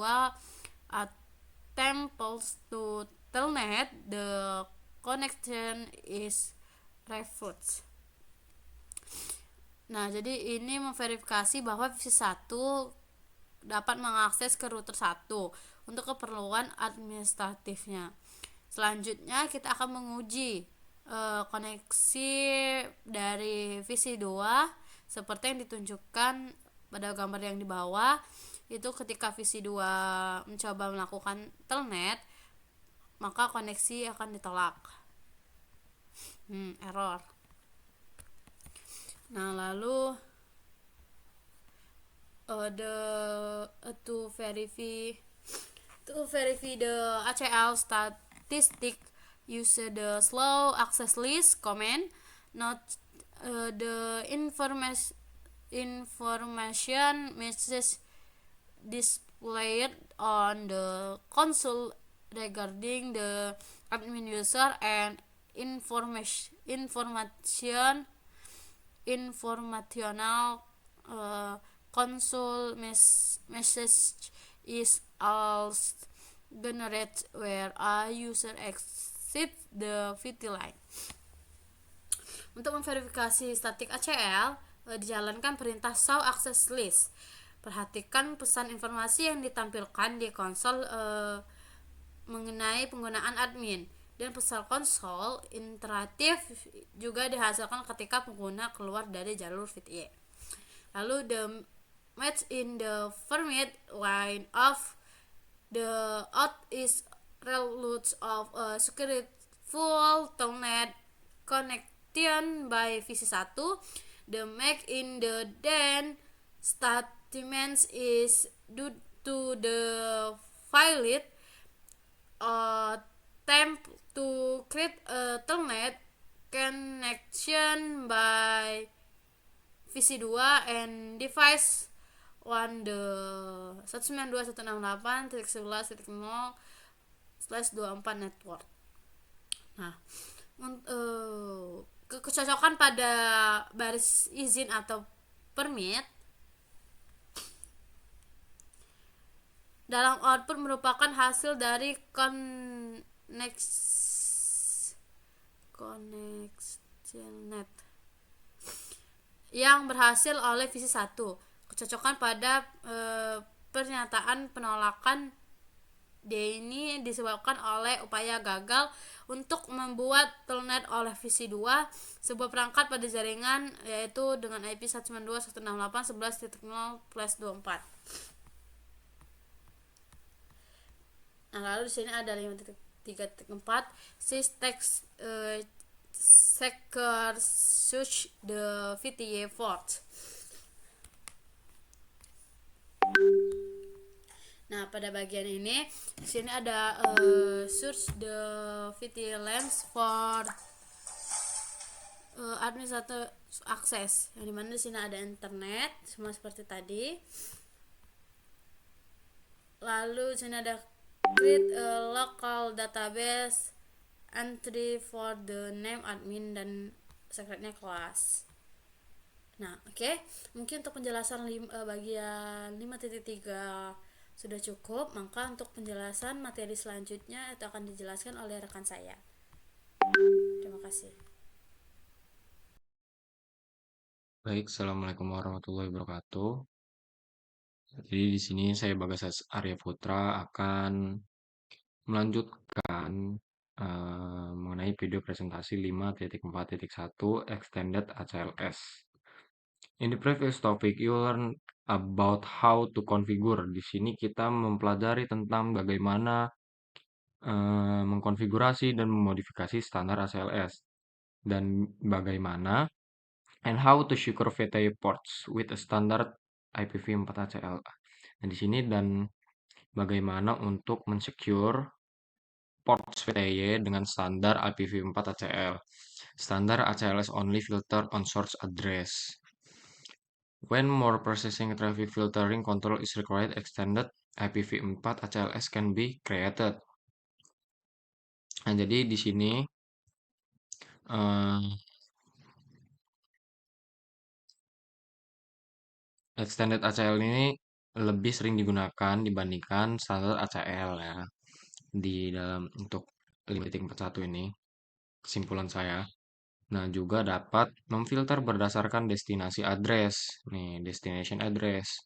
attempts to telnet, the connection is refused. Nah, jadi ini memverifikasi bahwa VC1 dapat mengakses ke router 1 untuk keperluan administratifnya. Selanjutnya kita akan menguji koneksi dari VC2 seperti yang ditunjukkan pada gambar yang di bawah. Itu ketika VC2 mencoba melakukan telnet, maka koneksi akan ditolak. Error. Nah, lalu to verify the ACL statistic, use the slow access list command. Not the information message displayed on the console regarding the admin user and informational console message is also generated where a user exits the VT line. Untuk memverifikasi statik ACL, dijalankan perintah show access list. Perhatikan pesan informasi yang ditampilkan di konsol mengenai penggunaan admin, dan pesan konsol interaktif juga dihasilkan ketika pengguna keluar dari jalur VTY. Lalu the match in the permit line of the out is result of a successful telnet connection by VC1. The make in the then statements is due to the valid attempt to create a telnet connection by VC2 and device on the 192.168.11.0/24 network. Nah, kecocokan pada baris izin atau permit dalam output merupakan hasil dari connection net yang berhasil oleh visi 1. Kecocokan pada pernyataan penolakan D ini disebabkan oleh upaya gagal untuk membuat telnet oleh visi 2 sebuah perangkat pada jaringan yaitu dengan IP 192.168.11.0/24. Nah, lalu di sini ada 5.3.4 syntax secure search the VTA port. Nah, pada bagian ini di sini ada search the VTA lanes for administrator access. Yang dimana di sini ada internet, semua seperti tadi. Lalu di sini ada create a local database entry for the name admin dan secretnya kelas. Nah, oke. Mungkin untuk penjelasan bagian 5.3 sudah cukup, maka untuk penjelasan materi selanjutnya itu akan dijelaskan oleh rekan saya. Terima kasih. Baik, Assalamualaikum warahmatullahi wabarakatuh. Jadi di sini saya Bagas Arya Putra akan melanjutkan mengenai video presentasi 5.4.1 Extended ACLS. In the previous topic, you learn about how to configure. Di sini kita mempelajari tentang bagaimana mengkonfigurasi dan memodifikasi standar ACLS dan bagaimana and how to secure VTE ports with a standard IPv4 ACL. Nah, di sini dan bagaimana untuk mensecure ports VTY dengan standar IPv4 ACL. Standar ACLS only filter on source address. When more processing traffic filtering control is required, extended IPv4 ACLS can be created. Nah, jadi di sini extended ACL ini lebih sering digunakan dibandingkan standar ACL ya di dalam untuk 5.41 ini kesimpulan saya. Nah, juga dapat memfilter berdasarkan destinasi address. Nih, destination address.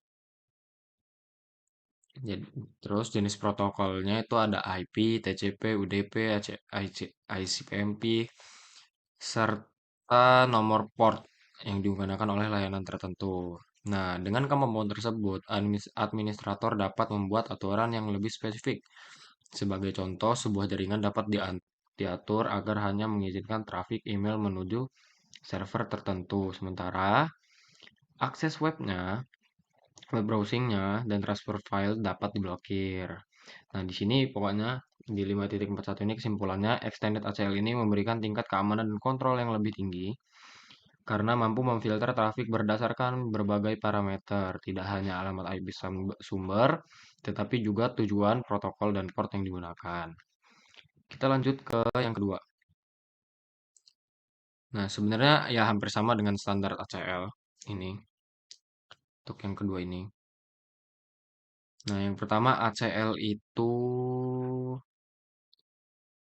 Jadi, terus jenis protokolnya itu ada IP, TCP, UDP, ICMP, serta nomor port yang digunakan oleh layanan tertentu. Nah, dengan kemampuan tersebut, administrator dapat membuat aturan yang lebih spesifik. Sebagai contoh, sebuah jaringan dapat diatur agar hanya mengizinkan trafik email menuju server tertentu. Sementara, akses webnya, web browsingnya, dan transfer file dapat diblokir. Nah, di sini pokoknya di 5.41 ini kesimpulannya, Extended ACL ini memberikan tingkat keamanan dan kontrol yang lebih tinggi karena mampu memfilter trafik berdasarkan berbagai parameter, tidak hanya alamat IP sumber, tetapi juga tujuan, protokol, dan port yang digunakan. Kita lanjut ke yang kedua. Nah, sebenarnya ya hampir sama dengan standar ACL ini. Untuk yang kedua ini. Nah, yang pertama ACL itu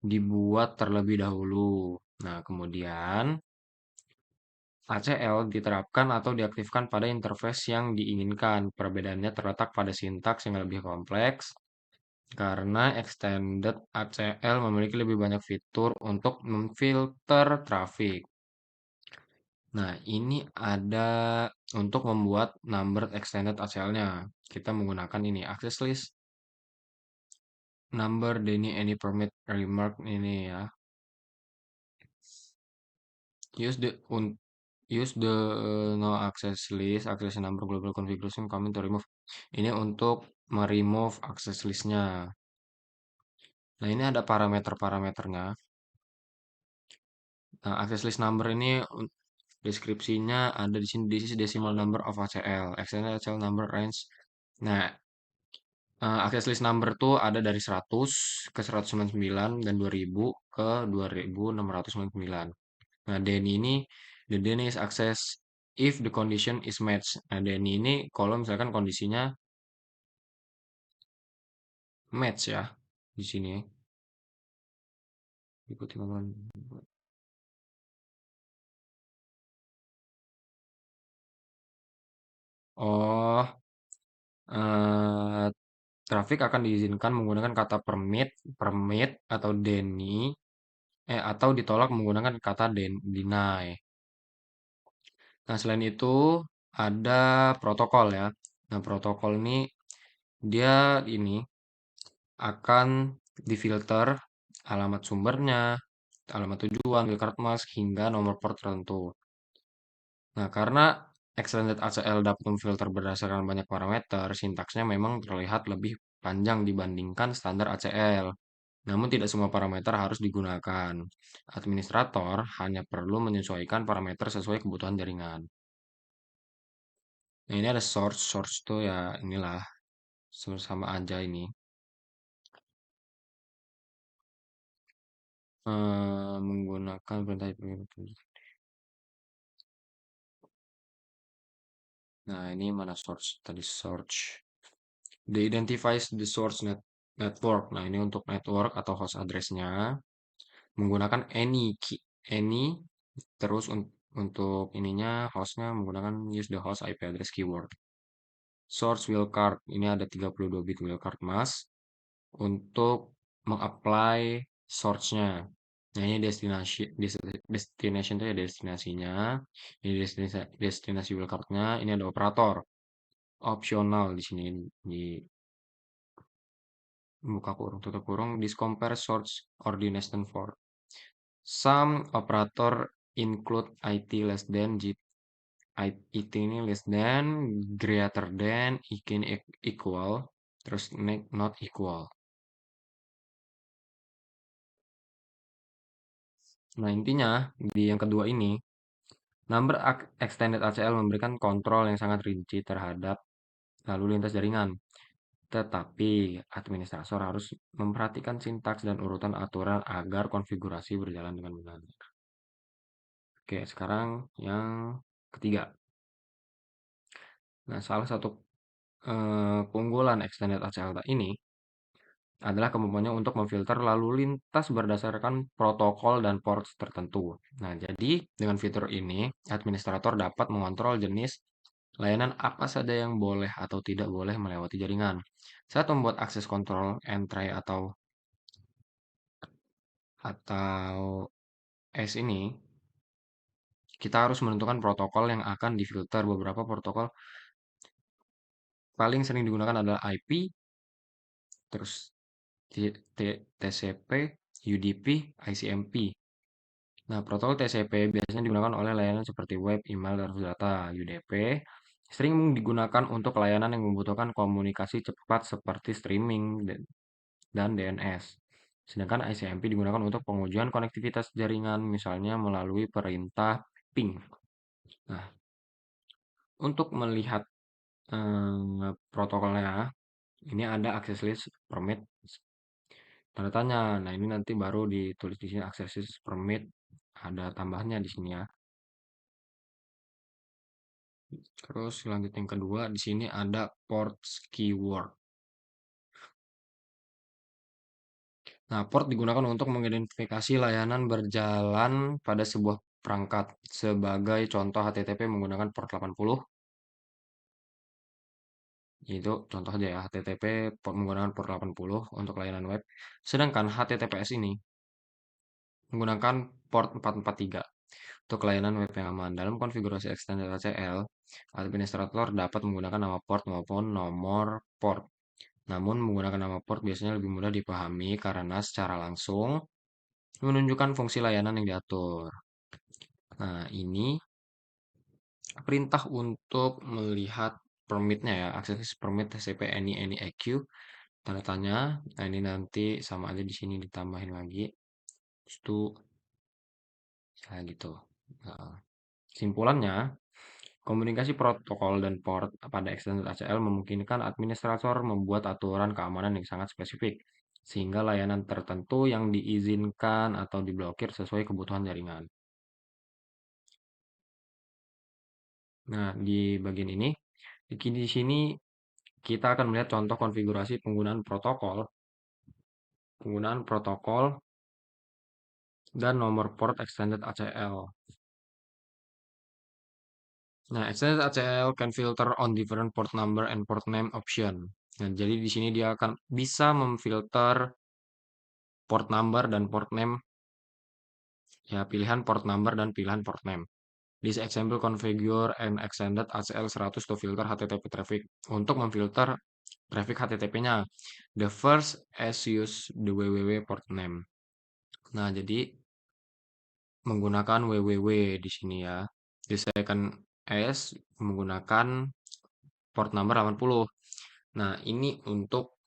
dibuat terlebih dahulu. Nah, kemudian ACL diterapkan atau diaktifkan pada interface yang diinginkan. Perbedaannya terletak pada sintaks yang lebih kompleks karena extended ACL memiliki lebih banyak fitur untuk memfilter traffic. Nah, ini ada untuk membuat number extended ACL-nya. Kita menggunakan ini access list number any permit remark ini ya. Use the use the no access list access number global configuration comment to remove. Ini untuk meremove access listnya. Nah, ini ada parameter-parameternya. Nah, access list number ini deskripsinya ada di sini. This is decimal number of ACL, extended ACL number range. Nah, access list number tuh ada dari 100 ke 199 dan 2000 ke 2699. Nah, DNI ini the DNI is access if the condition is matched. Nah, DNI ini kalau misalkan kondisinya match ya di sini. Ikuti omongan. Oh, eh, traffic akan diizinkan menggunakan kata permit, permit atau deny, atau ditolak menggunakan kata deny. Nah, selain itu ada protokol ya. Nah, protokol ini dia ini akan difilter alamat sumbernya, alamat tujuan, wildcard mask, hingga nomor port tertentu. Nah, karena extended ACL dapat memfilter berdasarkan banyak parameter, sintaksnya memang terlihat lebih panjang dibandingkan standar ACL. Namun tidak semua parameter harus digunakan. Administrator hanya perlu menyesuaikan parameter sesuai kebutuhan jaringan. Nah, ini ada source. Source tuh ya inilah sama aja ini. Menggunakan perintah. Nah, ini mana source? Tadi source. They identifies the source network. Nah, ini untuk network atau host address-nya menggunakan any terus untuk ininya hostnya menggunakan use the host IP address keyword. Source wildcard ini ada 32 bit wildcard mask untuk mengapply source-nya. Nah, ini destination itu ya destinasinya. Ini destinasi wildcard-nya. Ini ada operator opsional di sini di buka kurung tutup kurung this compare source or destination for some operator include it less than it ini less than greater than ini equal terus not equal. Nah, intinya di yang kedua ini number extended ACL memberikan kontrol yang sangat rinci terhadap lalu lintas jaringan. Tetapi administrator harus memperhatikan sintaks dan urutan aturan agar konfigurasi berjalan dengan benar. Oke, sekarang yang ketiga. Nah, salah satu keunggulan extended ACL ini adalah kemampuannya untuk memfilter lalu lintas berdasarkan protokol dan port tertentu. Nah, jadi dengan fitur ini, administrator dapat mengontrol jenis layanan apa saja yang boleh atau tidak boleh melewati jaringan. Saat membuat akses kontrol entry atau S ini, kita harus menentukan protokol yang akan difilter. Beberapa protokol paling sering digunakan adalah IP, terus TCP, UDP, ICMP. Nah, protokol TCP biasanya digunakan oleh layanan seperti web, email, dan data. UDP sering digunakan untuk layanan yang membutuhkan komunikasi cepat seperti streaming dan DNS. Sedangkan ICMP digunakan untuk pengujian konektivitas jaringan, misalnya melalui perintah ping. Nah, untuk melihat protokolnya, ini ada access list permit tanda tanya. Nah, ini nanti baru ditulis di sini access list permit ada tambahnya di sini ya. Terus lanjut yang kedua di sini ada ports keyword. Nah, port digunakan untuk mengidentifikasi layanan berjalan pada sebuah perangkat. Sebagai contoh HTTP menggunakan port 80. Itu contoh aja ya, HTTP menggunakan port 80 untuk layanan web. Sedangkan HTTPS ini menggunakan port 443. untuk layanan web yang aman. Dalam konfigurasi extended ACL, administrator dapat menggunakan nama port maupun nomor port. Namun, menggunakan nama port biasanya lebih mudah dipahami karena secara langsung menunjukkan fungsi layanan yang diatur. Nah, ini perintah untuk melihat permitnya ya, akses permit TCP any EQ, tanda tanya. Nah, ini nanti sama aja di sini ditambahin lagi. Terus itu ya gitu. Nah, kesimpulannya, komunikasi protokol dan port pada extended ACL memungkinkan administrator membuat aturan keamanan yang sangat spesifik, sehingga layanan tertentu yang diizinkan atau diblokir sesuai kebutuhan jaringan. Nah, di bagian ini, di sini kita akan melihat contoh konfigurasi penggunaan protokol dan nomor port extended ACL. Nah, extended ACL can filter on different port number and port name option. Nah, jadi di sini dia akan bisa memfilter port number dan port name, ya pilihan port number dan pilihan port name. This example configure and extended ACL 100 to filter HTTP traffic. Untuk memfilter traffic HTTP-nya, the first as use the www port name. Nah, jadi menggunakan www di sini ya. The second as menggunakan port number 80. Nah, ini untuk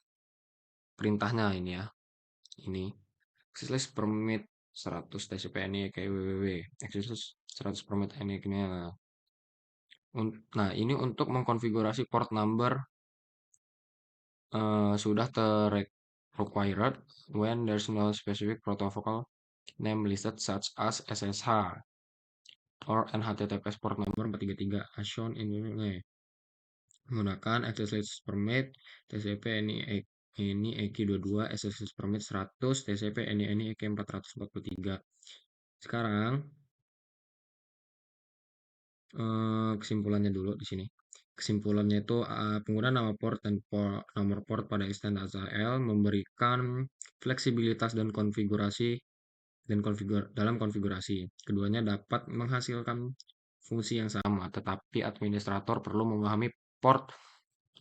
perintahnya ini ya. Ini access list permit 100 TCP ini kayak www. Access list 100 permit ini. Nah, ini untuk mengkonfigurasi port number sudah required when there's no specific protocol name listed such as SSH or NHTTPS port number 433 as shown in ini. Menggunakan access list permit TCP ini EQ22 access list permit 100 TCP ini EQ443. Sekarang kesimpulannya dulu di sini. Kesimpulannya itu penggunaan nama port dan nomor port pada extended ACL memberikan fleksibilitas dan konfigurasi dalam konfigurasi. Keduanya dapat menghasilkan fungsi yang sama, tetapi administrator perlu memahami port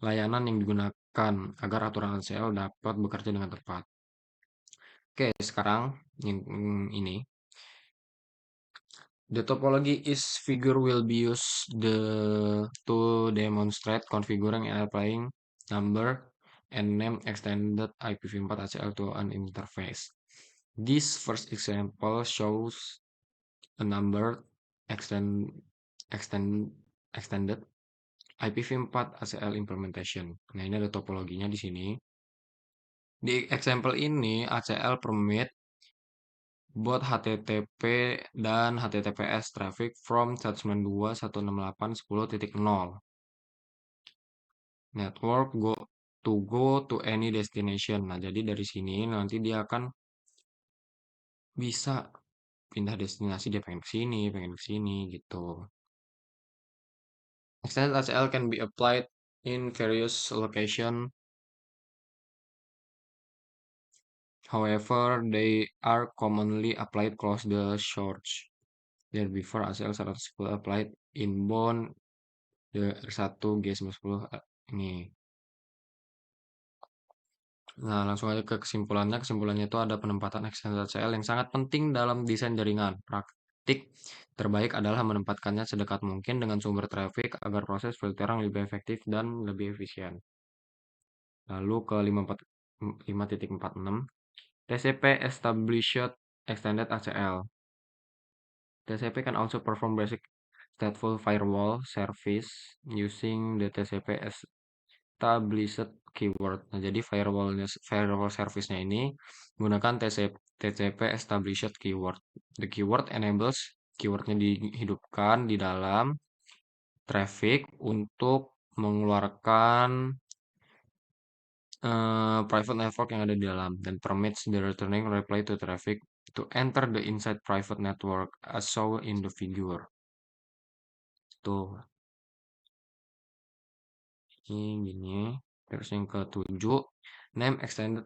layanan yang digunakan agar aturan ACL dapat bekerja dengan tepat. Oke, sekarang ini the topology is figure will be used to demonstrate configuring and applying number and name extended IPv4 ACL to an interface. This first example shows a number extended IPv4 ACL implementation. Nah, ini ada topologinya di sini. Di example ini ACL permit buat HTTP dan HTTPS traffic from 192.168.10.0 network go to any destination. Nah, jadi dari sini nanti dia akan bisa pindah destinasi, dia pengen ke sini gitu. Extended ACL can be applied in various location. However, they are commonly applied close the source. There before ACL 110 applied inbound the R1 G910 ini. Nah, langsung aja ke kesimpulannya. Kesimpulannya itu ada penempatan extended ACL yang sangat penting dalam desain jaringan. Praktik terbaik adalah menempatkannya sedekat mungkin dengan sumber traffic agar proses filtering lebih efektif dan lebih efisien. Lalu ke 5.46 TCP Established Extended ACL. TCP can also perform basic stateful firewall service using the TCP established keyword. Nah, jadi firewall service-nya ini menggunakan TCP established keyword. The keyword enables keywordnya dihidupkan di dalam traffic untuk mengeluarkan private network yang ada di dalam dan permits the returning reply to traffic to enter the inside private network as shown in the figure. Tuh, ini gini. Terus yang ke-7, name extended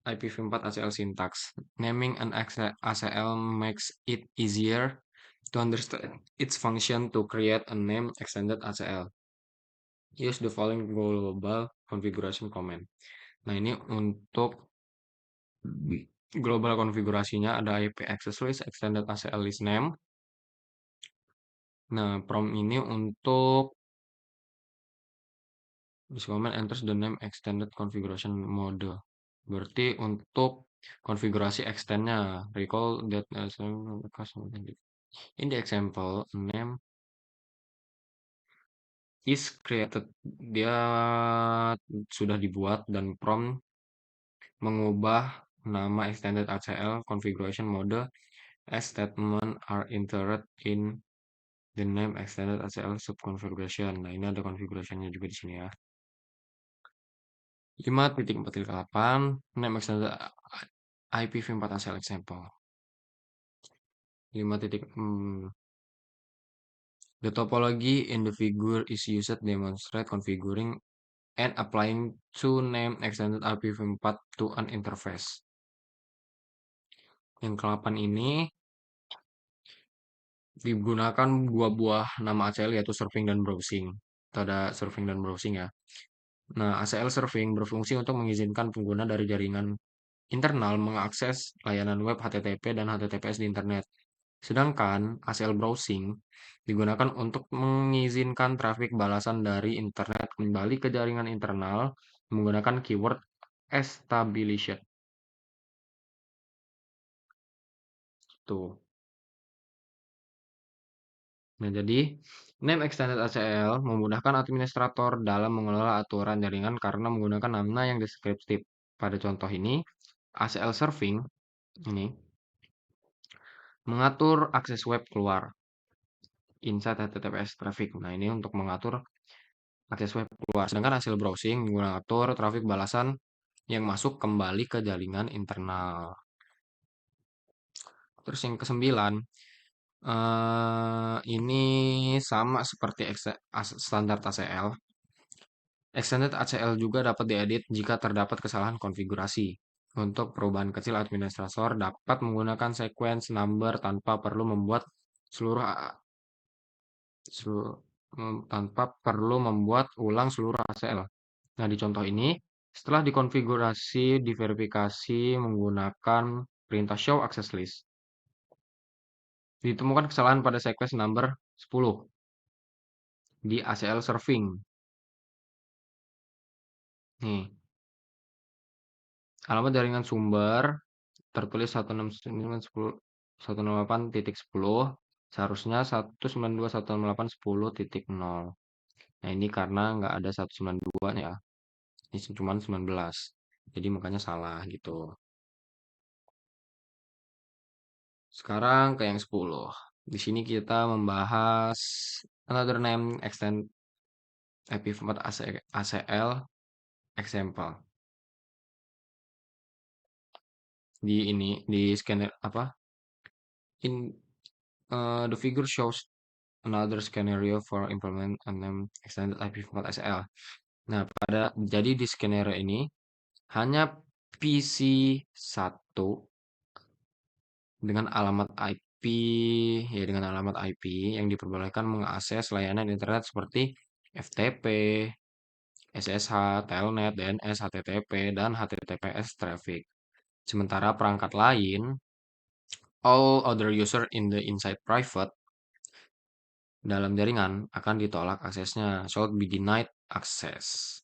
IPv4 ACL syntax. Naming an ACL makes it easier To understand its function to create a name extended ACL, use the following global configuration command. Nah, ini untuk global konfigurasinya ada IP access list, extended ACL list name. Nah, prompt ini untuk this command enters the name extended configuration mode. Berarti untuk konfigurasi extendnya, recall that in the example name is created. Dia sudah dibuat dan prompt mengubah nama extended ACL configuration mode as statement are entered in the name extended ACL subconfiguration. Nah, ini ada configurationnya juga di sini ya. 5.4.8 name extended IPv4 ACL example. 5. The topology in the figure is used to demonstrate configuring and applying to name extended IPv4 to an interface. Yang ke-8 ini digunakan dua buah nama ACL yaitu surfing dan browsing. Itu ada surfing dan browsing ya. Nah, ACL surfing berfungsi untuk mengizinkan pengguna dari jaringan internal mengakses layanan web HTTP dan HTTPS di internet. Sedangkan ACL browsing digunakan untuk mengizinkan trafik balasan dari internet kembali ke jaringan internal menggunakan keyword established. Tuh. Nah, jadi name extended ACL memudahkan administrator dalam mengelola aturan jaringan karena menggunakan nama yang deskriptif. Pada contoh ini, ACL serving ini mengatur akses web keluar inside HTTPS traffic. Nah, ini untuk mengatur akses web keluar. Sedangkan hasil browsing mengatur trafik balasan yang masuk kembali ke jaringan internal. Terus yang ke-9, ini sama seperti standar ACL. Extended ACL juga dapat diedit jika terdapat kesalahan konfigurasi. Untuk perubahan kecil, administrator dapat menggunakan sequence number tanpa perlu membuat seluruh tanpa perlu membuat ulang seluruh ACL. Nah, di contoh ini, setelah dikonfigurasi, diverifikasi menggunakan perintah show access list. Ditemukan kesalahan pada sequence number 10 di ACL serving. Nih, alamat jaringan sumber tertulis 168.10, seharusnya 192.168.10.0. Nah, ini karena nggak ada 192 ya. Ini cuma 19. Jadi makanya salah gitu. Sekarang ke yang 10. Di sini kita membahas another name extend IPv4 ACL example. Di scanner apa? In the figure shows another scenario for implement a name extended IPv4 ACL. Nah, jadi di skenario ini hanya PC1 dengan alamat IP dengan alamat IP yang diperbolehkan mengakses layanan internet seperti FTP, SSH, Telnet, DNS, HTTP, dan HTTPS traffic. Sementara perangkat lain, all other user in the inside private dalam jaringan akan ditolak aksesnya, should be denied access.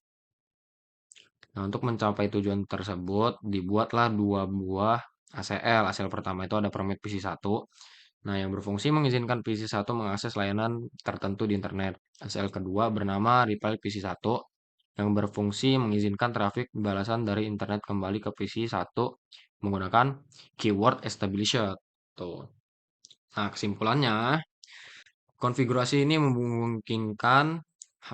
Nah, untuk mencapai tujuan tersebut, dibuatlah dua buah ACL. ACL pertama itu ada permit PC1. Nah, yang berfungsi mengizinkan PC1 mengakses layanan tertentu di internet. ACL kedua bernama reply PC1 yang berfungsi mengizinkan trafik balasan dari internet kembali ke PC1 menggunakan keyword established. Tuh. Nah, kesimpulannya, konfigurasi ini memungkinkan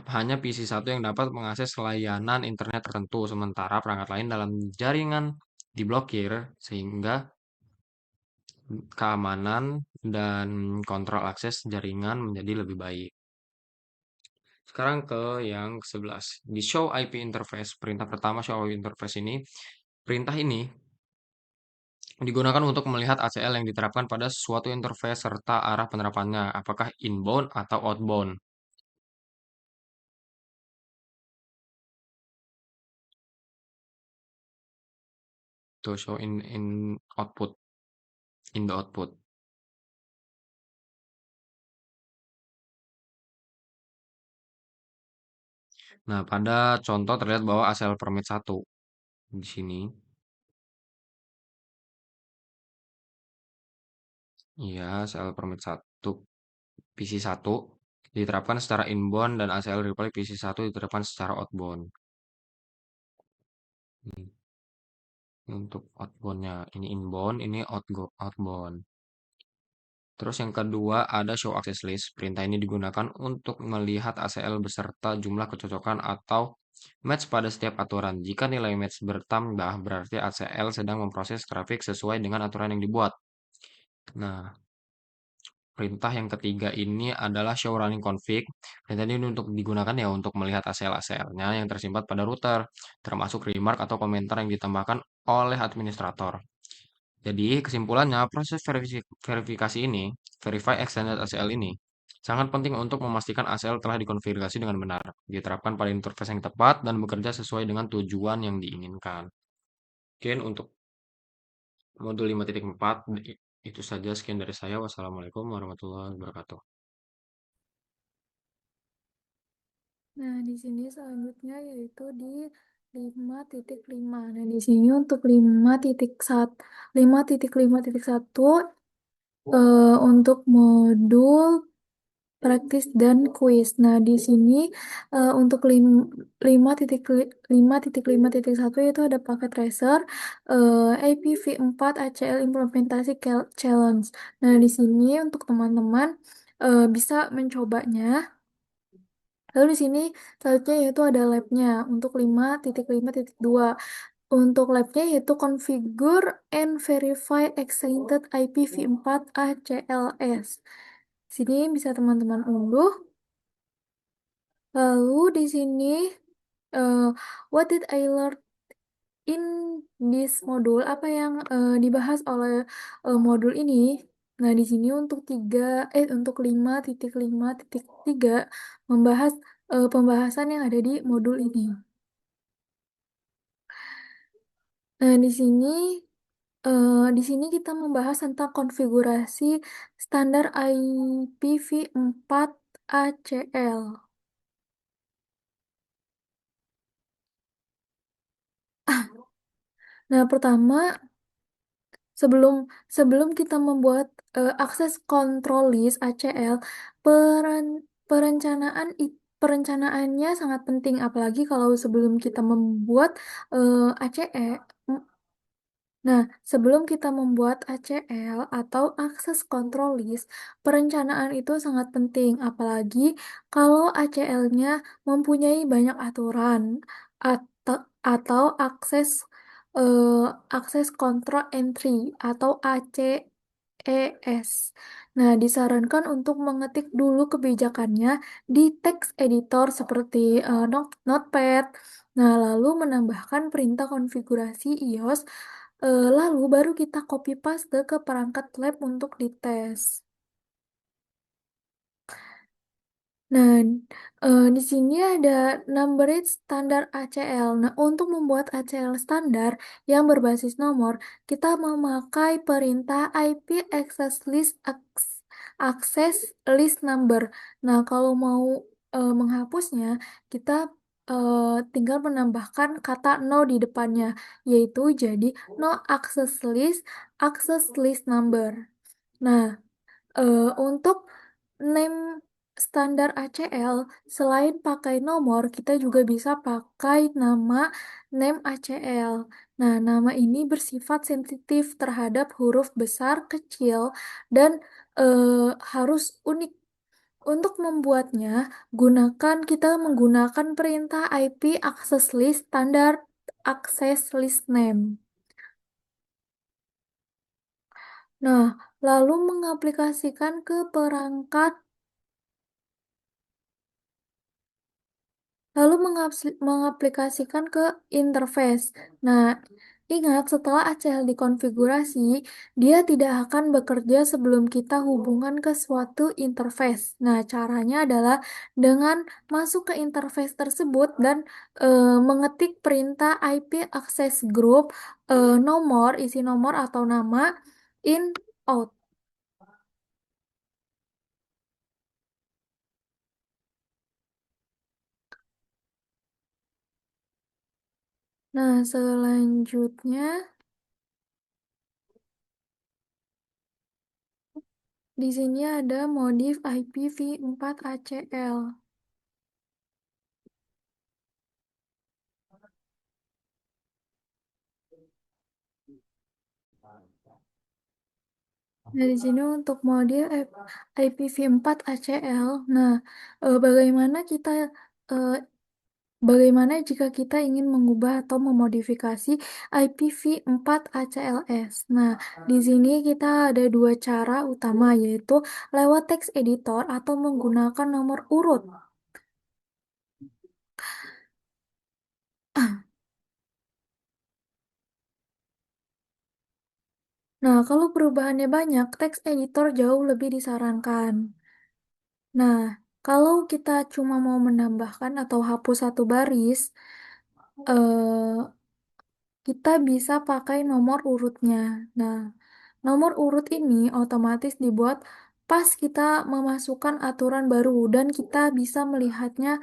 hanya PC1 yang dapat mengakses layanan internet tertentu, sementara perangkat lain dalam jaringan diblokir sehingga keamanan dan kontrol akses jaringan menjadi lebih baik. Sekarang ke yang 11. Di show IP interface, perintah pertama show IP interface ini, perintah ini Digunakan untuk melihat ACL yang diterapkan pada suatu interface serta arah penerapannya, apakah inbound atau outbound. To show in output, in the output. Nah, pada contoh terlihat bahwa ACL permit 1 di sini. Iya, ACL permit 1 PC1 diterapkan secara inbound dan ACL reply PC1 diterapkan secara outbound. Ini untuk outboundnya. Ini inbound, ini outbound. Terus yang kedua ada show access list. Perintah ini digunakan untuk melihat ACL beserta jumlah kecocokan atau match pada setiap aturan. Jika nilai match bertambah, berarti ACL sedang memproses traffic sesuai dengan aturan yang dibuat. Nah, perintah yang ketiga ini adalah show running config. Perintah ini untuk digunakan ya untuk melihat ACL-ACL-nya yang tersimpan pada router, termasuk remark atau komentar yang ditambahkan oleh administrator. Jadi, kesimpulannya, proses verifikasi ini, verify extended ACL ini, sangat penting untuk memastikan ACL telah dikonfigurasi dengan benar, diterapkan pada interface yang tepat, dan bekerja sesuai dengan tujuan yang diinginkan. Mungkin untuk modul 5.4, itu saja sekian dari saya. Wassalamualaikum warahmatullahi wabarakatuh. Nah, di sini selanjutnya yaitu di 5.5. Nah, di sini untuk 5.5.1 untuk modul praktis dan kuis. Nah, di sini untuk 5.5.1 itu ada paket tracer IPv4 ACL implementasi challenge. Nah, di sini untuk teman-teman bisa mencobanya. Lalu di sini selanjutnya yaitu ada labnya untuk 5.5.2. Untuk labnya yaitu configure and verify extended IPv4 ACLS. Sini bisa teman-teman unduh. Lalu di sini eh, what did I learn in this module? Apa yang dibahas oleh modul ini? Nah, di sini untuk 5.5.3 membahas pembahasan yang ada di modul ini. Nah, di sini kita membahas tentang konfigurasi standar IPv4 ACL. Nah, pertama sebelum sebelum kita membuat akses control list ACL, perencanaan perencanaannya sangat penting, apalagi kalau sebelum kita membuat ACE. Nah, sebelum kita membuat ACL atau akses control list, perencanaan itu sangat penting, apalagi kalau ACL-nya mempunyai banyak aturan atau eh, akses control entry atau ACES. Nah, disarankan untuk mengetik dulu kebijakannya di text editor seperti Notepad. Nah, lalu menambahkan perintah konfigurasi iOS. Lalu baru kita copy paste ke perangkat lab untuk dites. Nah, di sini ada numbered standar ACL. Nah, untuk membuat ACL standar yang berbasis nomor, kita memakai perintah IP access list access list number. Nah, kalau mau menghapusnya, kita tinggal menambahkan kata no di depannya, yaitu jadi no access list number. Nah, untuk name standar ACL, selain pakai nomor, kita juga bisa pakai nama name ACL. Nah, nama ini bersifat sensitif terhadap huruf besar, kecil, dan harus unik. Untuk membuatnya, kita menggunakan perintah IP access list standar access list name. Nah, lalu mengaplikasikan ke perangkat lalu mengaplikasikan ke interface. Nah, Ingat, setelah ACL dikonfigurasi, dia tidak akan bekerja sebelum kita hubungan ke suatu interface. Nah, caranya adalah dengan masuk ke interface tersebut dan mengetik perintah IP access group, nomor, isi nomor atau nama, in, out. Nah, selanjutnya di sini ada modif IPv4 ACL. Nah, di sini untuk modif IPv4 ACL. Nah, bagaimana eh, bagaimana jika kita ingin mengubah atau memodifikasi IPv4 ACLS? Nah, di sini kita ada dua cara utama, yaitu lewat text editor atau menggunakan nomor urut. Nah, kalau perubahannya banyak, text editor jauh lebih disarankan. Nah, kalau kita cuma mau menambahkan atau hapus satu baris, eh, kita bisa pakai nomor urutnya. Nah, nomor urut ini otomatis dibuat pas kita memasukkan aturan baru dan kita bisa melihatnya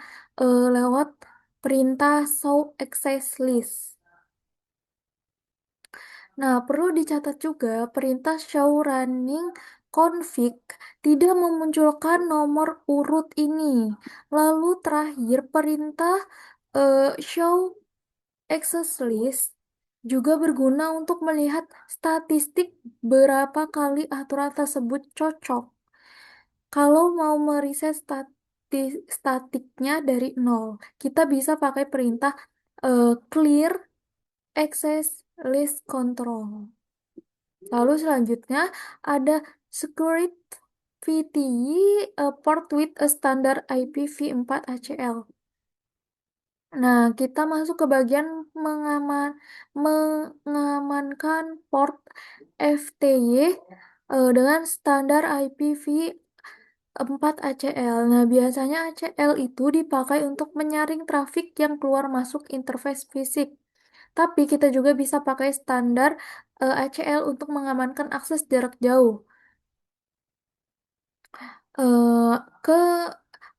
lewat perintah show access list. Nah, perlu dicatat juga perintah show running config tidak memunculkan nomor urut ini. Lalu terakhir perintah show access list juga berguna untuk melihat statistik berapa kali aturan tersebut cocok. Kalau mau mereset statiknya dari nol, kita bisa pakai perintah clear access list control. Lalu selanjutnya ada security VTI port with a standard IPv4 ACL. Nah, kita masuk ke bagian mengamankan port FTY dengan standar IPv4 ACL. Nah, biasanya ACL itu dipakai untuk menyaring trafik yang keluar masuk interface fisik. Tapi kita juga bisa pakai standar ACL untuk mengamankan akses jarak jauh eh, ke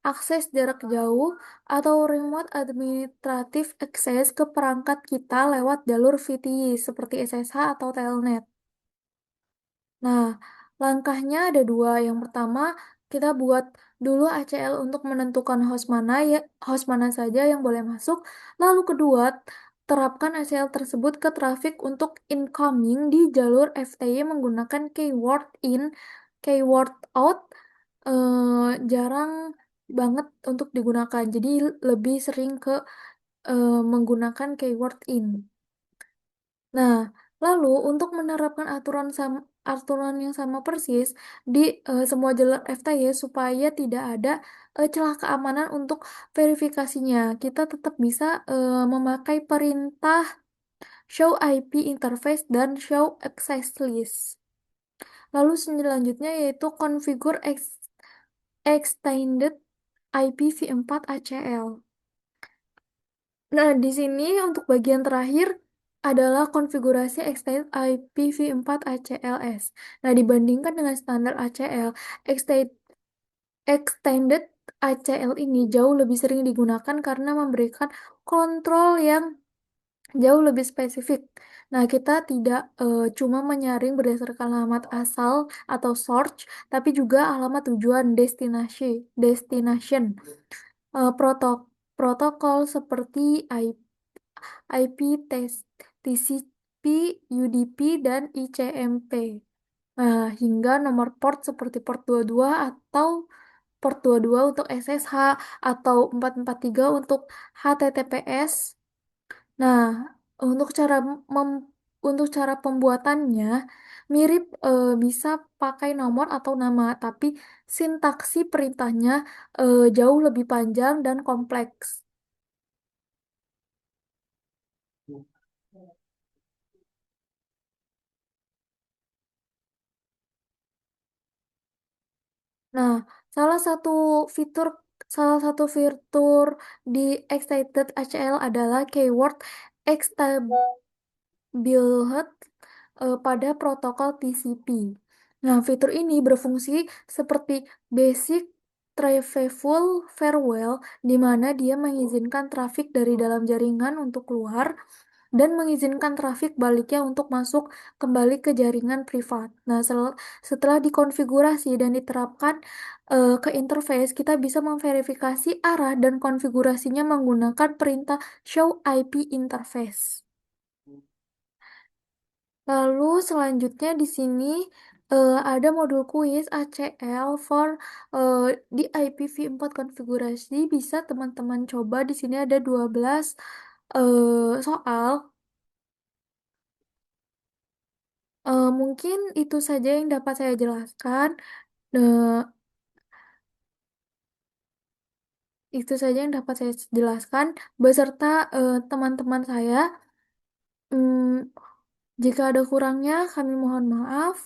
akses jarak jauh atau remote administrative access ke perangkat kita lewat jalur VTY seperti SSH atau Telnet. Nah, langkahnya ada dua. Yang pertama, kita buat dulu ACL untuk menentukan host mana saja yang boleh masuk. Lalu kedua, terapkan ACL tersebut ke trafik untuk incoming di jalur FTY menggunakan keyword in, keyword out. Jarang banget untuk digunakan. Jadi lebih sering ke menggunakan keyword in. Nah, lalu untuk menerapkan aturan yang sama persis di semua jalur FTY supaya tidak ada celah keamanan untuk verifikasinya, kita tetap bisa memakai perintah show IP interface dan show access list. Lalu selanjutnya yaitu configure extended IPv4 ACL. Nah, di sini untuk bagian terakhir adalah konfigurasi extended IPv4 ACLS. Nah, dibandingkan dengan standar ACL, extended ACL ini jauh lebih sering digunakan karena memberikan kontrol yang jauh lebih spesifik. Nah, kita tidak cuma menyaring berdasarkan alamat asal atau source, tapi juga alamat tujuan destination. Protokol seperti IP, TCP, UDP, dan ICMP. Nah, hingga nomor port seperti port 22 atau port 22 untuk SSH atau 443 untuk HTTPS. Nah, untuk untuk cara pembuatannya mirip bisa pakai nomor atau nama, tapi sintaksi perintahnya jauh lebih panjang dan kompleks. Nah, salah satu fitur salah satu fitur di Excited HCL adalah keyword Extended pada protokol TCP. Nah, fitur ini berfungsi seperti basic traceable farewell, di mana dia mengizinkan trafik dari dalam jaringan untuk keluar dan mengizinkan trafik baliknya untuk masuk kembali ke jaringan privat. Nah, setelah dikonfigurasi dan diterapkan ke interface, kita bisa memverifikasi arah dan konfigurasinya menggunakan perintah show IP interface. Lalu selanjutnya di sini ada modul kuis ACL for eh, di IPv4 konfigurasi. Bisa teman-teman coba. Di sini ada 12 soal. Mungkin itu saja yang dapat saya jelaskan. Eh, itu saja yang dapat saya jelaskan beserta teman-teman saya. Hmm, jika ada kurangnya, kami mohon maaf.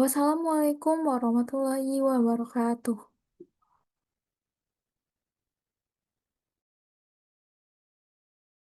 Wassalamualaikum warahmatullahi wabarakatuh.